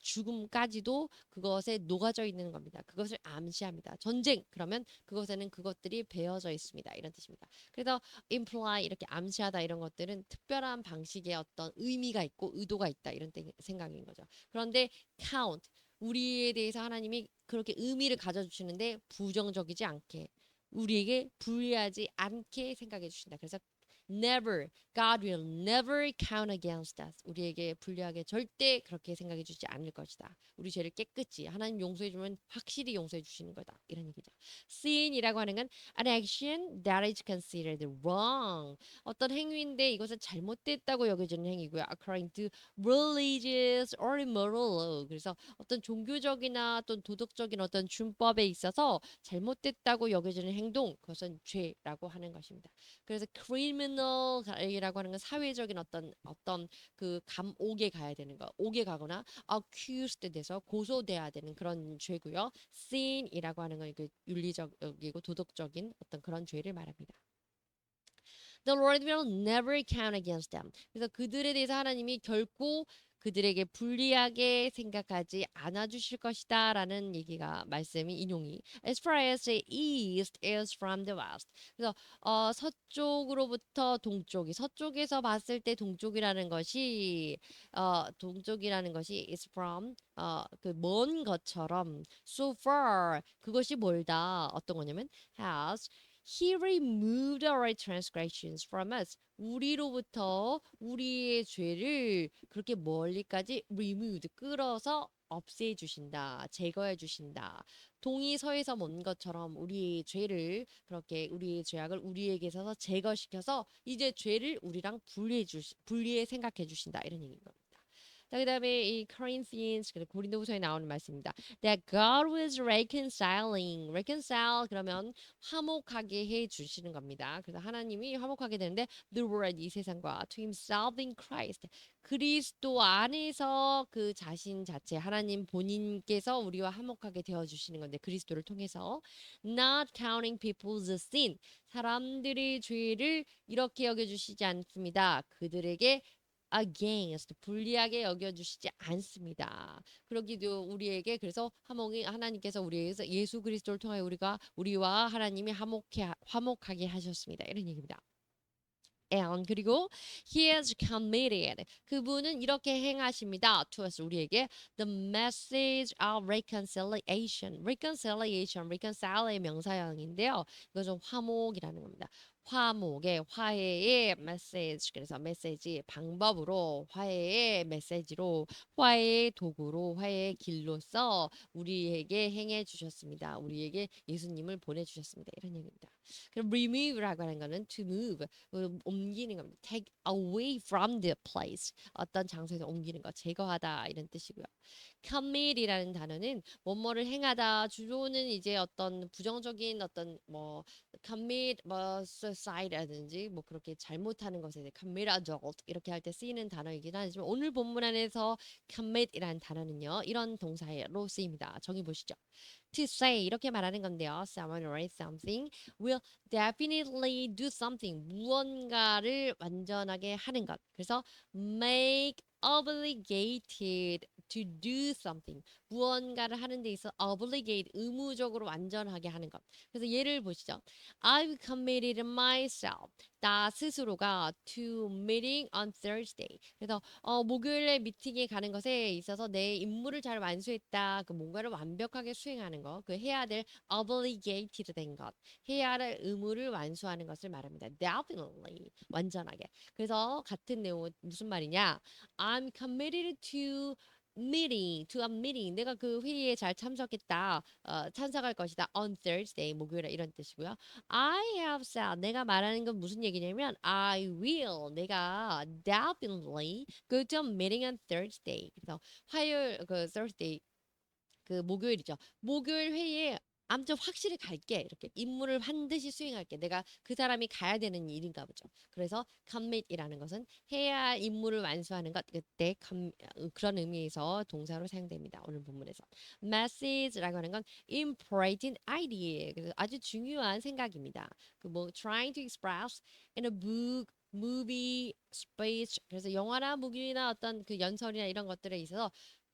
죽음까지도 그것에 녹아져 있는 겁니다. 그것을 암시합니다. 전쟁 그러면 그것에는 그것들이 배어져 있습니다. 이런 뜻입니다. 그래서 imply 이렇게 암시하다 이런 것들은 특별한 방식의 어떤 의미가 있고 의도가 있다 이런 생각인 거죠. 그런데 count 우리에 대해서 하나님이 그렇게 의미를 가져주시는데 부정적이지 않게 우리에게 불리하지 않게 생각해 주신다. 그래서 never, God will never count against us. 우리에게 불리하게 절대 그렇게 생각해 주지 않을 것이다. 우리 죄를 깨끗이 하나님 용서해 주면 확실히 용서해 주시는 거다. 이런 얘기죠. sin이라고 하는 건 an action that is considered wrong. 어떤 행위인데 이것은 잘못됐다고 여겨지는 행위고요. according to religious or moral law. 그래서 어떤 종교적이나 또는 도덕적인 어떤 준법에 있어서 잘못됐다고 여겨지는 행동, 그것은 죄라고 하는 것입니다. 그래서 criminal이라고 하는 건 사회적인 어떤 그 감옥에 가야 되는 거, 옥에 가거나 accused 돼서 고소돼야 되는 그런 죄고요. sin이라고 하는 건 그 윤리적이고 도덕적인 어떤 그런 죄를 말합니다. The Lord will never count against them. 그래서 그들에 대해서 하나님이 결코 그들에게 불리하게 생각하지 않아 주실 것이다라는 얘기가 말씀이 인용이 as far as the east is from the west. 그래서 서쪽으로부터 동쪽이 서쪽에서 봤을 때 동쪽이라는 것이 is from 그 먼 것처럼 so far 그것이 멀다 어떤 거냐면 has He removed our transgressions from us. 우리로부터 우리의 죄를 그렇게 멀리까지 removed, 끌어서 없애 주신다. 제거해 주신다. 동이 서에서 먼 것처럼 우리의 죄를 그렇게 우리의 죄악을 우리에게 있어서 제거시켜서 이제 죄를 우리랑 분리해 생각해 주신다. 이런 얘기인 겁니다. 자, 그다음에 이 Corinthians 고린도후서에 나오는 말씀입니다. That God was reconcile 그러면 화목하게 해 주시는 겁니다. 그래서 하나님이 화목하게 되는데 the world 이 세상과 to himself in Christ 그리스도 안에서 그 자신 자체 하나님 본인께서 우리와 화목하게 되어 주시는 건데 그리스도를 통해서 not counting people's sin 사람들의 죄를 이렇게 여겨 주시지 않습니다. 그들에게 against 불리하게 여겨주시지 않습니다. 그러기도 우리에게 그래서 화목이 하나님께서 우리에게서 예수 그리스도를 통해 우리와 하나님이 화목하게 하셨습니다. 이런 얘기입니다. And 그리고 he has committed 그분은 이렇게 행하십니다. to us 우리에게 the message of reconciliation의 명사형인데요. 이것은 화목이라는 겁니다. 화해의 메시지 그래서 메시지 방법으로 화해의 메시지로 화해의 도구로 화해의 길로서 우리에게 행해 주셨습니다. 우리에게 예수님을 보내 주셨습니다. 이런 얘기입니다. 그럼 remove라고 하는 거는 to move 옮기는 겁니다. take away from the place 어떤 장소에서 옮기는 거 제거하다 이런 뜻이고요. commit이라는 단어는 뭐뭐를 행하다 주로는 이제 어떤 부정적인 어떤 뭐 commit 뭐 suicide라든지 뭐 그렇게 잘못하는 것에 대해 commit adult 이렇게 할 때 쓰이는 단어이긴 하지만 오늘 본문 안에서 commit이라는 단어는요 이런 동사로 쓰입니다. 정의 보시죠. to say 이렇게 말하는 건데요. Someone or something will definitely do something. 무언가를 완전하게 하는 것. 그래서 make obligated to do something. 무언가를 하는 데 있어 obligate 의무적으로 완전하게 하는 것. 그래서 예를 보시죠. I've committed myself. 나 스스로가 to meeting on Thursday. 그래서 목요일에 미팅에 가는 것에 있어서 내 임무를 잘 완수했다. 그 뭔가를 완벽하게 수행하는 것. 그 해야 될 obligated 된 것. 해야 할 의무를 완수하는 것을 말합니다. Definitely. 완전하게. 그래서 같은 내용은 무슨 말이냐? I'm committed to meeting, to a meeting. 내가 그 회의에 잘 참석했다. 참석할 것이다. On Thursday, 목요일에 이런 뜻이고요. I have said. 내가 말하는 건 무슨 얘기냐면 I will. 내가 definitely go to a meeting on Thursday. 그래서 화요일 그 Thursday 그 목요일이죠. 목요일 회의에 아무튼 확실히 갈게. 이렇게 임무를 반드시 수행할게. 내가 그 사람이 가야 되는 일인가 보죠. 그래서 commit이라는 것은 해야 할 임무를 완수하는 것. 그때 그런 의미에서 동사로 사용됩니다. 오늘 본문에서. message라고 하는 건 important idea. 그래서 아주 중요한 생각입니다. 그 뭐 trying to express in a book movie, speech. 그래서 영화나 무기나 어떤 그 연설이나 이런 것들에 있어서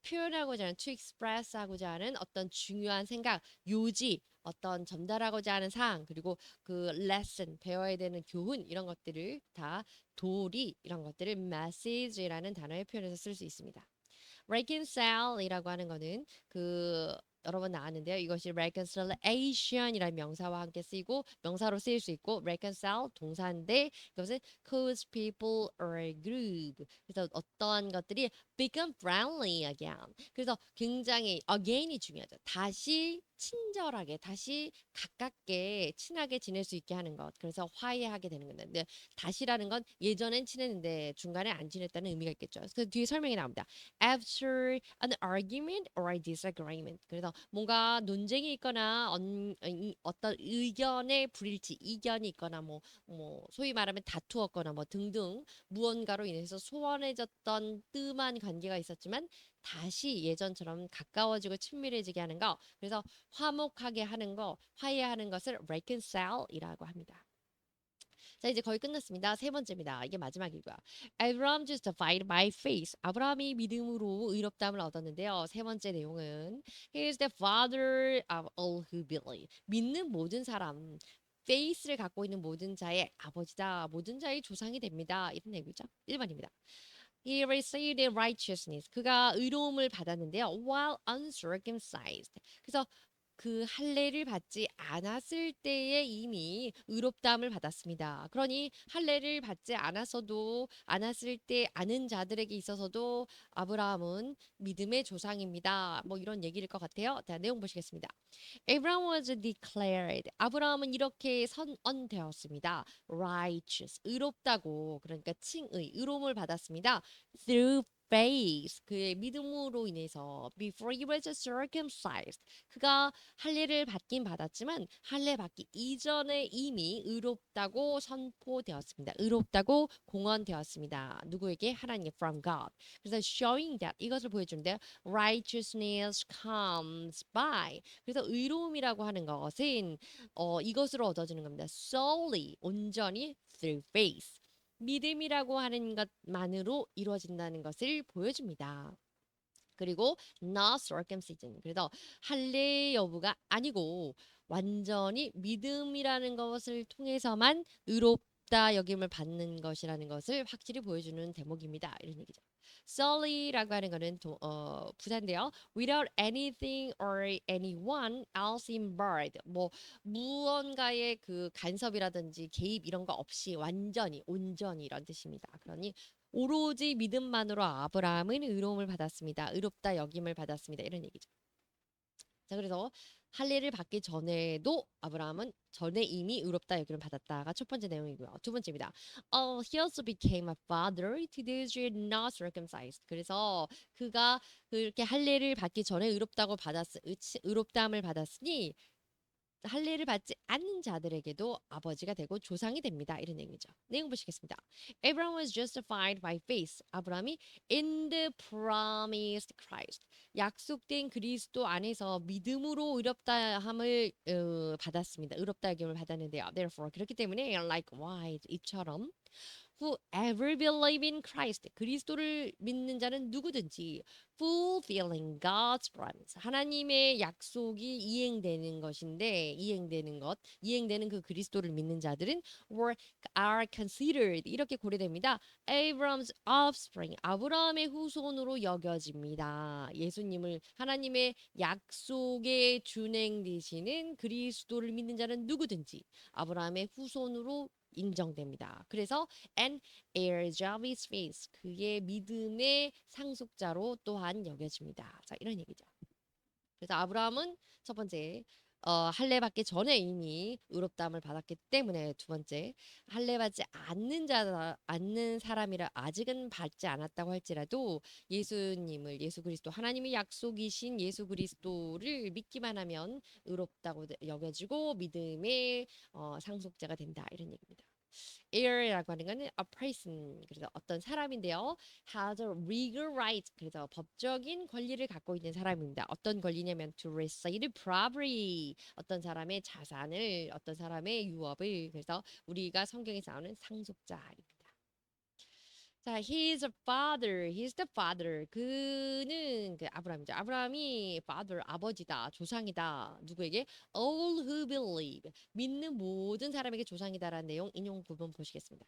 표현하고자 하는, to express 하고자 하는 어떤 중요한 생각, 요지, 어떤 전달하고자 하는 사항, 그리고 그 lesson, 배워야 되는 교훈, 이런 것들을 다 도리, 이런 것들을 message라는 단어의 표현에서 쓸 수 있습니다. reconcile이라고 하는 거는 그 여러 번 나왔는데요. 이것이 reconciliation이라는 명사와 함께 쓰이고 명사로 쓰일 수 있고 reconcile 동사인데 이것은 cause people or a group 그래서 어떠한 것들이 become friendly again. 그래서 굉장히 again이 중요하죠. 다시 친절하게 다시 가깝게 친하게 지낼 수 있게 하는 것. 그래서 화해하게 되는 건데 근데 다시라는 건 예전엔 친했는데 중간에 안 친했다는 의미가 있겠죠. 그래서 뒤에 설명이 나옵니다. After an argument or a disagreement. 그래서 뭔가 논쟁이 있거나 어떤 의견의 불일치, 이견이 있거나 뭐 소위 말하면 다투었거나 뭐 등등 무언가로 인해서 소원해졌던 뜸한 관계가 있었지만 다시 예전처럼 가까워지고 친밀해지게 하는 거. 그래서 화목하게 하는 거, 화해하는 것을 reconcile이라고 합니다. 자, 이제 거의 끝났습니다. 세 번째입니다. 이게 마지막이고요. Abraham justified by faith. 아브라함이 믿음으로 의롭다함을 얻었는데요. 세 번째 내용은 He is the father of all who believe. 믿는 모든 사람. faith를 갖고 있는 모든 자의 아버지다. 모든 자의 조상이 됩니다. 이런 내용이죠. 1번입니다. He received righteousness. 그가 의로움을 받았는데요. While uncircumcised. 그래서 그 할례를 받지 않았을 때에 이미 의롭다함을 받았습니다. 그러니 할례를 받지 않았을 때 아는 자들에게 있어서도 아브라함은 믿음의 조상입니다. 뭐 이런 얘기일 것 같아요. 자, 내용 보시겠습니다. Abraham was declared. 아브라함은 이렇게 선언되었습니다. righteous, 의롭다고 그러니까 칭의, 의로움을 받았습니다. through faith, 그의 믿음으로 인해서 before he was circumcised. 그가 할례를 받긴 받았지만 할례 받기 이전에 이미 의롭다고 선포되었습니다. 의롭다고 공언되었습니다. 누구에게? 하나님 from God. 그래서 showing that 이것을 보여주는데요. righteousness comes by 그래서 의로움이라고 하는 것은 이것으로 얻어지는 겁니다. solely 온전히 through faith 믿음이라고 하는 것만으로 이루어진다는 것을 보여줍니다. 그리고 not circumcision. 그래서 할례 여부가 아니고 완전히 믿음이라는 것을 통해서만 의롭다 여김을 받는 것이라는 것을 확실히 보여주는 대목입니다. 이런 얘기죠. solely라고 하는 거는 부사인데요. without anything or anyone else involved. 뭐 무언가의 그 간섭이라든지 개입 이런 거 없이 완전히 온전히 이런 뜻입니다. 그러니 오로지 믿음만으로 아브라함은 의로움을 받았습니다. 의롭다 여김을 받았습니다. 이런 얘기죠. 자, 그래서 할례를 받기 전에도 아브라함은 전에 이미 의롭다 여김을 받았다가 첫 번째 내용이고요. 두 번째입니다. He also became a father to those who are not circumcised. 그래서 그가 그렇게 할례를 받기 전에 의롭다함을 받았으니 할례를 받지 않는 자들에게도 아버지가 되고 조상이 됩니다. 이런 내용이죠. 내용 보시겠습니다. Abraham was justified by faith. 아브라함이 in the promised Christ. 약속된 그리스도 안에서 믿음으로 의롭다함을 받았습니다. 의롭다 여김을 받았는데요. Therefore 그렇기 때문에 likewise 이처럼 whoever believe in Christ 그리스도를 믿는 자는 누구든지 fulfilling God's promise 하나님의 약속이 이행되는 것인데 이행되는 그 그리스도를 믿는 자들은 are considered 이렇게 고려됩니다. Abraham's offspring 아브라함의 후손으로 여겨집니다. 예수님을 하나님의 약속에 준행되시는 그리스도를 믿는 자는 누구든지 아브라함의 후손으로 인정됩니다. 그래서 and heirs of his faith 그의 믿음의 상속자로 또한 여겨집니다. 자, 이런 얘기죠. 그래서 아브라함은 첫 번째 할례 받기 전에 이미 의롭다함을 받았기 때문에 두 번째 할례 받지 않는 사람이라 아직은 받지 않았다고 할지라도 예수 그리스도 하나님의 약속이신 예수 그리스도를 믿기만 하면 의롭다고 여겨지고 믿음의 상속자가 된다 이런 얘기입니다. heir라고 하는 거는 a person 그래서 어떤 사람인데요. has a legal right 그래서 법적인 권리를 갖고 있는 사람입니다. 어떤 권리냐면 to receive property 어떤 사람의 자산을 어떤 사람의 유업을 그래서 우리가 성경에서 나오는 상속자입니다. 자, he's the father. 그는 그 아브라함이죠. 아브라함이 father, 아버지다, 조상이다. 누구에게? All who believe. 믿는 모든 사람에게 조상이다라는 내용 인용 부분 보시겠습니다.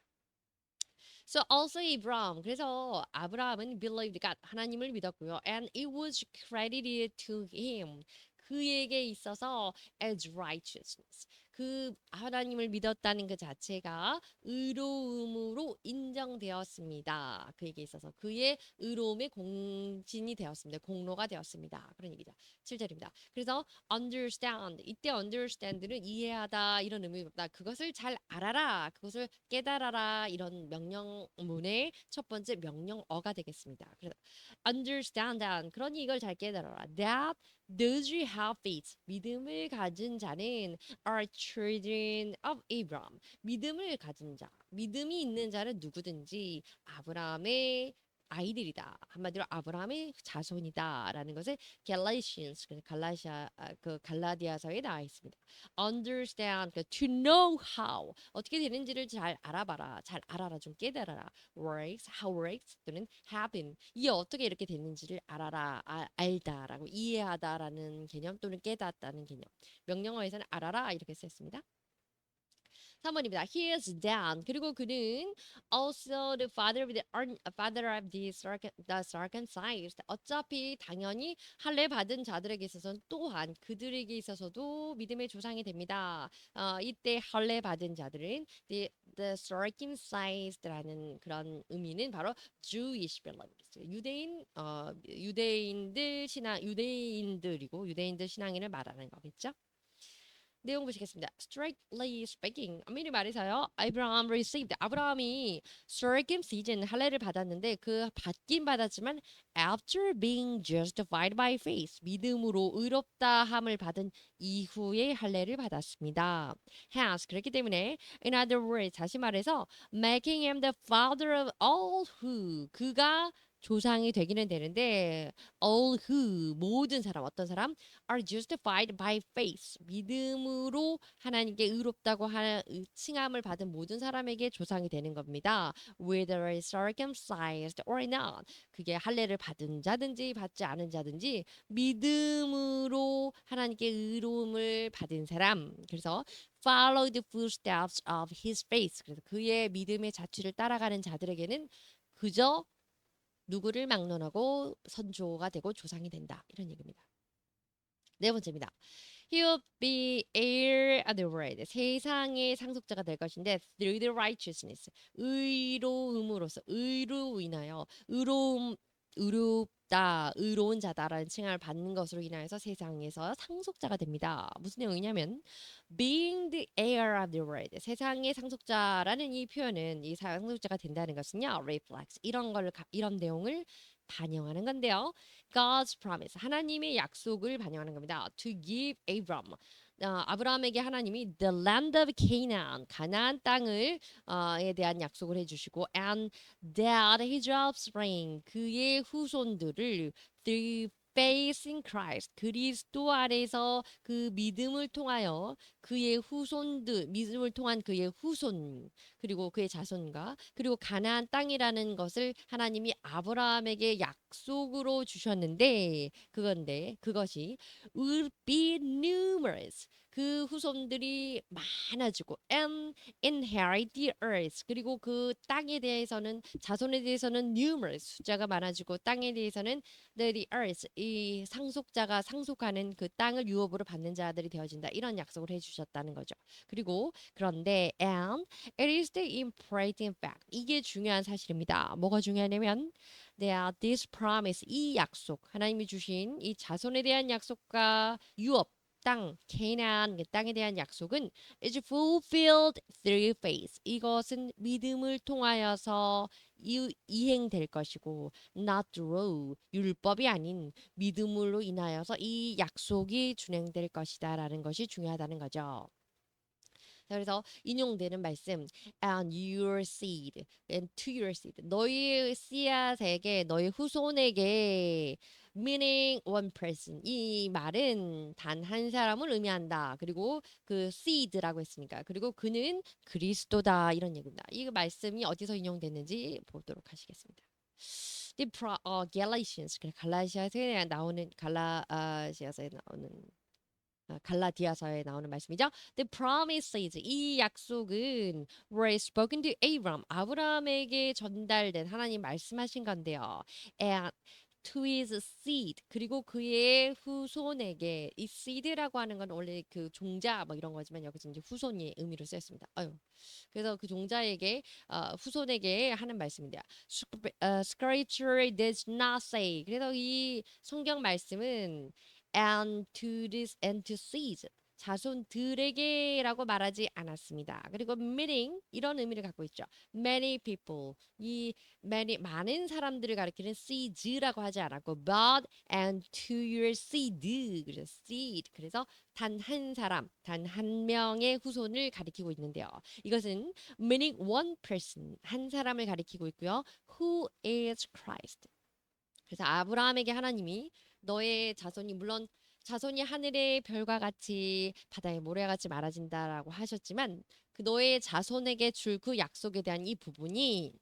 So also Abraham. 그래서 아브라함은 believed God, 하나님을 믿었고요. And it was credited to him. 그에게 있어서 as righteousness. 그 하나님을 믿었다는 그 자체가 의로움으로 인정되었습니다. 그에게 있어서 그의 의로움의 공진이 되었습니다. 공로가 되었습니다. 그런 얘기죠. 7절입니다. 그래서 understand 이때 understand는 이해하다 이런 의미입니다. 그것을 잘 알아라. 그것을 깨달아라 이런 명령문의 첫 번째 명령어가 되겠습니다. 그래서 understand 그러니 이걸 잘 깨달아라. That those who have faith 믿음을 가진 자는 are children of Abraham 믿음을 가진 자 믿음이 있는 자는 누구든지 아브라함의 아이들이다. 한마디로 아브라함의 자손이다라는 것을 Galatians 그래서 갈라디아서에 나와 있습니다. Understand 그 to know how 어떻게 되는지를 잘 알아봐라. 잘 알아라 좀 깨달아라. Works how works 또는 happen 이게 어떻게 이렇게 됐는지를 알아라. 알다라고 이해하다라는 개념 또는 깨닫다는 개념. 명령어에서는 알아라 이렇게 썼습니다. 3번입니다. He is down. 그리고 그는 also the father of the circumcised. 어차피 당연히 할례 받은 자들에게 있어서는 또한 그들에게 있어서도 믿음의 조상이 됩니다. 이때 할례 받은 자들은 the circumcised라는 그런 의미는 바로 Jewish believers. 유대인들 신앙인을 말하는 거겠죠. 내용 보시겠습니다. Strictly speaking, 엄밀히 말해서요. 아브라함이 circumcision 할례를 받았는데 그 받긴 받았지만 after being justified by faith 믿음으로 의롭다함을 받은 이후에 할례를 받았습니다. Hence 그렇기 때문에 in other words 다시 말해서 making him the father of all who 그가 조상이 되기는 되는데 all who 모든 사람 어떤 사람 are justified by faith 믿음으로 하나님께 의롭다고 칭함을 받은 모든 사람에게 조상이 되는 겁니다. Whether circumcised or not 그게 할례를 받은 자든지 받지 않은 자든지 믿음으로 하나님께 의로움을 받은 사람 그래서 follow the footsteps of his faith 그래서 그의 믿음의 자취를 따라가는 자들에게는 그저 누구를 막론하고 선조가 되고 조상이 된다. 이런 얘기입니다. 네 번째입니다. He will be heir of the world. 세상의 상속자가 될 것인데 through the righteousness. 의로움으로써 의로 인하여 의롭다, 의로운 자다라는 칭함을 받는 것으로 인하여서 세상에서 상속자가 됩니다. 무슨 내용이냐면 being the heir of the world. 세상의 상속자라는 이 표현은 이 상속자가 된다는 것은요. reflects 이런 내용을 반영하는 건데요. God's promise. 하나님의 약속을 반영하는 겁니다. To give Abram. 아브라함에게 하나님이 the land of Canaan, 가나안 땅을 에 대한 약속을 해주시고 and that his offspring, 그의 후손들을 through faith in Christ, 그리스도 안에서 그 믿음을 통하여 그의 후손들, 믿음을 통한 그의 후손, 그리고 그의 자손과 그리고 가나안 땅이라는 것을 하나님이 아브라함에게 약속으로 주셨는데 그것이 will be numerous. 그 후손들이 많아지고 and inherit the earth. 그리고 그 땅에 대해서는 자손에 대해서는 numerous 숫자가 많아지고 땅에 대해서는 the earth 이 상속자가 상속하는 그 땅을 유업으로 받는 자들이 되어진다. 이런 약속을 해주셨다는 거죠. 그리고 그런데 and it is the important fact. 이게 중요한 사실입니다. 뭐가 중요하냐면 that this promise 이 약속 하나님이 주신 이 자손에 대한 약속과 유업 땅, 케이나안 그 땅에 대한 약속은 is fulfilled through faith. 이것은 믿음을 통하여서 이행될 것이고 not through 율법이 아닌 믿음으로 인하여서 이 약속이 준행될 것이다라는 것이 중요하다는 거죠. 그래서 인용되는 말씀 and your seed and to your seed 너희 씨앗에게 너희 후손에게 meaning one person 이 말은 단 한 사람을 의미한다. 그리고 그 seed라고 했으니까 그리고 그는 그리스도다 이런 얘기입니다. 이 말씀이 어디서 인용됐는지 보도록 하시겠습니다. Galatians 갈라시아서에 나오는 갈라시아서에 나오는 갈라디아서에 나오는 말씀이죠. The promises 이 약속은 were spoken to Abraham 아브라함에게 전달된 하나님 말씀하신 건데요. And to his seed 그리고 그의 후손에게 이 seed라고 하는 건 원래 그 종자 뭐 이런 거지만 여기서 이제 후손의 의미로 쓰였습니다. 그래서 그 종자에게 후손에게 하는 말씀인데요. Scripture does not say 그래서 이 성경 말씀은 and to this and to seeds 자손들에게라고 말하지 않았습니다. 그리고 meaning 이런 의미를 갖고 있죠. Many people 이 many 많은 사람들을 가리키는 seeds라고 하지 않았고 but and to your seed 그래서 seed 그래서 단 한 사람 단 한 명의 후손을 가리키고 있는데요. 이것은 meaning one person 한 사람을 가리키고 있고요. Who is Christ 그래서 아브라함에게 하나님이 너의 자손이 물론 자손이 하늘의 별과 같이 바다의 모래와 같이 많아진다라고 하셨지만 그 너의 자손에게 줄 그 약속에 대한 이 부분이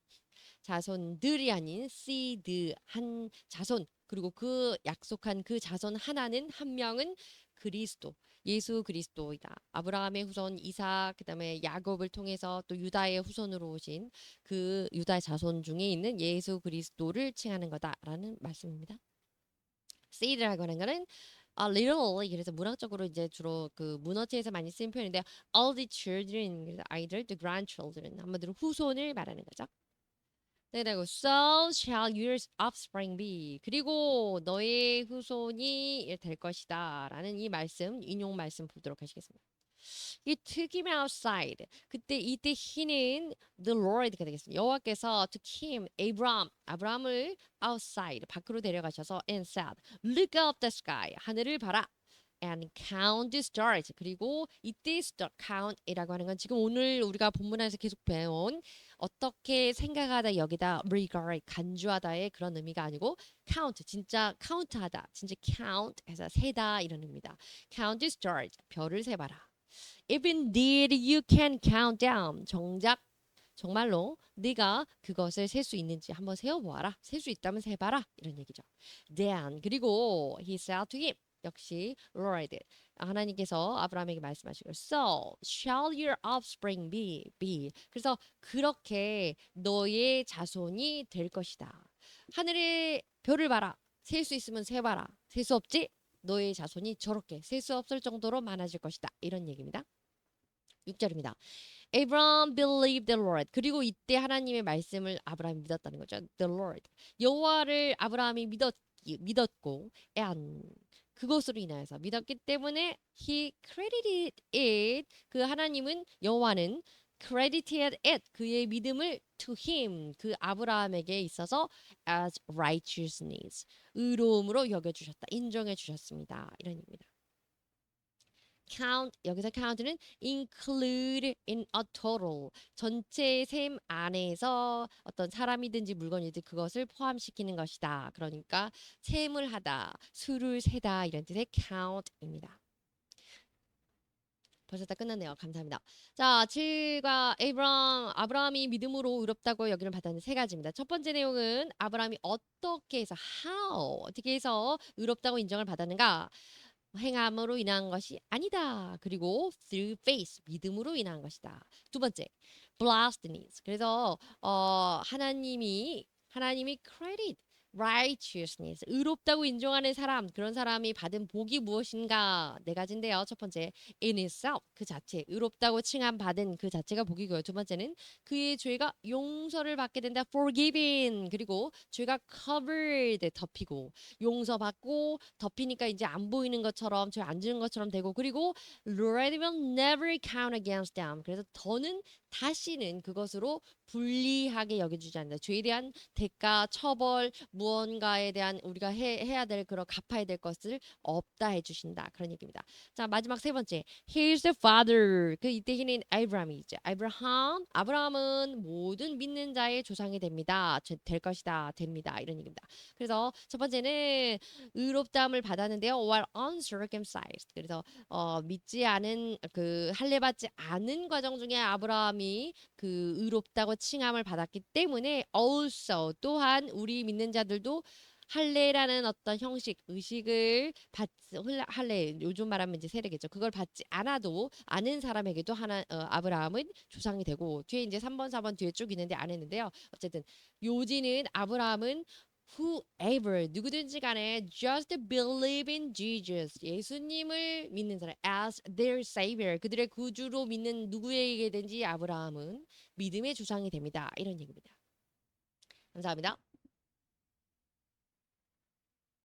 자손들이 아닌 seed 한 자손 그리고 그 약속한 그 자손 하나는 한 명은 그리스도 예수 그리스도이다. 아브라함의 후손 이삭 그다음에 야곱을 통해서 또 유다의 후손으로 오신 그 유다의 자손 중에 있는 예수 그리스도를 칭하는 거다라는 말씀입니다. seed라고 하는 거는 literally 그래서 문학적으로 이제 주로 그 문어체에서 많이 쓰인 표현인데 all the children 그래서 아이들 the grandchildren 한마디로 후손을 말하는 거죠. 네, 그리고 so shall your offspring be. 그리고 너의 후손이 될 것이다. 라는 이 말씀, 인용 말씀 보도록 하시겠습니다. 이 took him outside. 그때 이때 he는 the Lord가 되겠습니다. 여호와께서 took him, 아브라함을 outside, 밖으로 데려가셔서 and said, look up the sky. 하늘을 봐라. and count the stars. 그리고 이때 count이라고 하는 건 지금 오늘 우리가 본문에서 계속 배운 어떻게 생각하다 여기다 regard 간주하다의 그런 의미가 아니고 count 진짜 카운트하다 진짜 count 해서 세다 이런 의미다. count the stars 별을 세봐라. If indeed you can count down 정작 정말로 네가 그것을 셀 수 있는지 한번 세어보아라. 셀 수 있다면 세봐라. 이런 얘기죠. Then 그리고 he said to him 역시 Lord 하나님께서 아브라함에게 말씀하시고 So shall your offspring be 그래서 그렇게 너의 자손이 될 것이다. 하늘의 별을 봐라. 셀 수 있으면 세봐라. 셀 수 없지? 너의 자손이 저렇게 셀 수 없을 정도로 많아질 것이다. 이런 얘기입니다. 6절입니다. Abraham believed the Lord. 그리고 이때 하나님의 말씀을 아브라함이 믿었다는 거죠. The Lord. 여호와를 아브라함이 믿었고 and 그것으로 인하여서 믿었기 때문에 he credited it. 그 하나님은 여호와는 credited it. 그의 믿음을 to him. 그 아브라함에게 있어서 as righteousness. 의로움으로 여겨주셨다. 인정해 주셨습니다. 이런 의미입니다. count 여기서 count는 include in a total 전체의 셈 안에서 어떤 사람이든지 물건이든지 그것을 포함시키는 것이다. 그러니까 셈을 하다, 수를 세다 이런 뜻의 count입니다. 벌써 다 끝났네요. 감사합니다. 자, 7과 아브라함이 믿음으로 의롭다고 여기를 받았는 세 가지입니다. 첫 번째 내용은 아브라함이 어떻게 해서 어떻게 해서 의롭다고 인정을 받았는가? 행함으로 인한 것이 아니다. 그리고 through faith, 믿음으로 인한 것이다. 두 번째, blessedness. 그래서 하나님이 credit, righteousness, 의롭다고 인정하는 사람, 그런 사람이 받은 복이 무엇인가? 네 가지인데요. 첫 번째, in itself, 그 자체, 의롭다고 칭함받은 그 자체가 복이고요. 두 번째는 그의 죄가 용서를 받게 된다, forgiven. 그리고 죄가 covered, 덮이고, 용서받고 덮이니까 이제 안 보이는 것처럼 죄 안 지는 것처럼 되고, 그리고 Lord will never count against them. 그래서 더는 다시는 그것으로 불리하게 여겨주지 않는다. 죄에 대한 대가, 처벌, 무언가에 대한 우리가 해야 될 그런 갚아야 될 것을 없다 해주신다. 그런 얘기입니다. 자, 마지막 세 번째. Here's the father. 그 이때 히는 아브라함이죠. 아브라함은 모든 믿는 자의 조상이 됩니다. 될 것이다. 됩니다. 이런 얘기입니다. 그래서 첫 번째는 의롭다함을 받았는데요. while uncircumcised. 그래서 믿지 않은 그 할례 받지 않은 과정 중에 아브라함이 그 의롭다고 칭함을 받았기 때문에 also 또한 우리 믿는 자들도 할례라는 어떤 형식, 의식을 할례 요즘 말하면 이제 세례겠죠. 그걸 받지 않아도 아는 사람에게도 아브라함은 조상이 되고 뒤에 이제 3번, 4번 뒤에 쭉 있는데 안 했는데요. 어쨌든 요지는 아브라함은 whoever 누구든지 간에 just believe in Jesus 예수님을 믿는 사람 as their savior 그들의 구주로 믿는 누구에게든지 아브라함은 믿음의 조상이 됩니다. 이런 얘기입니다. 감사합니다.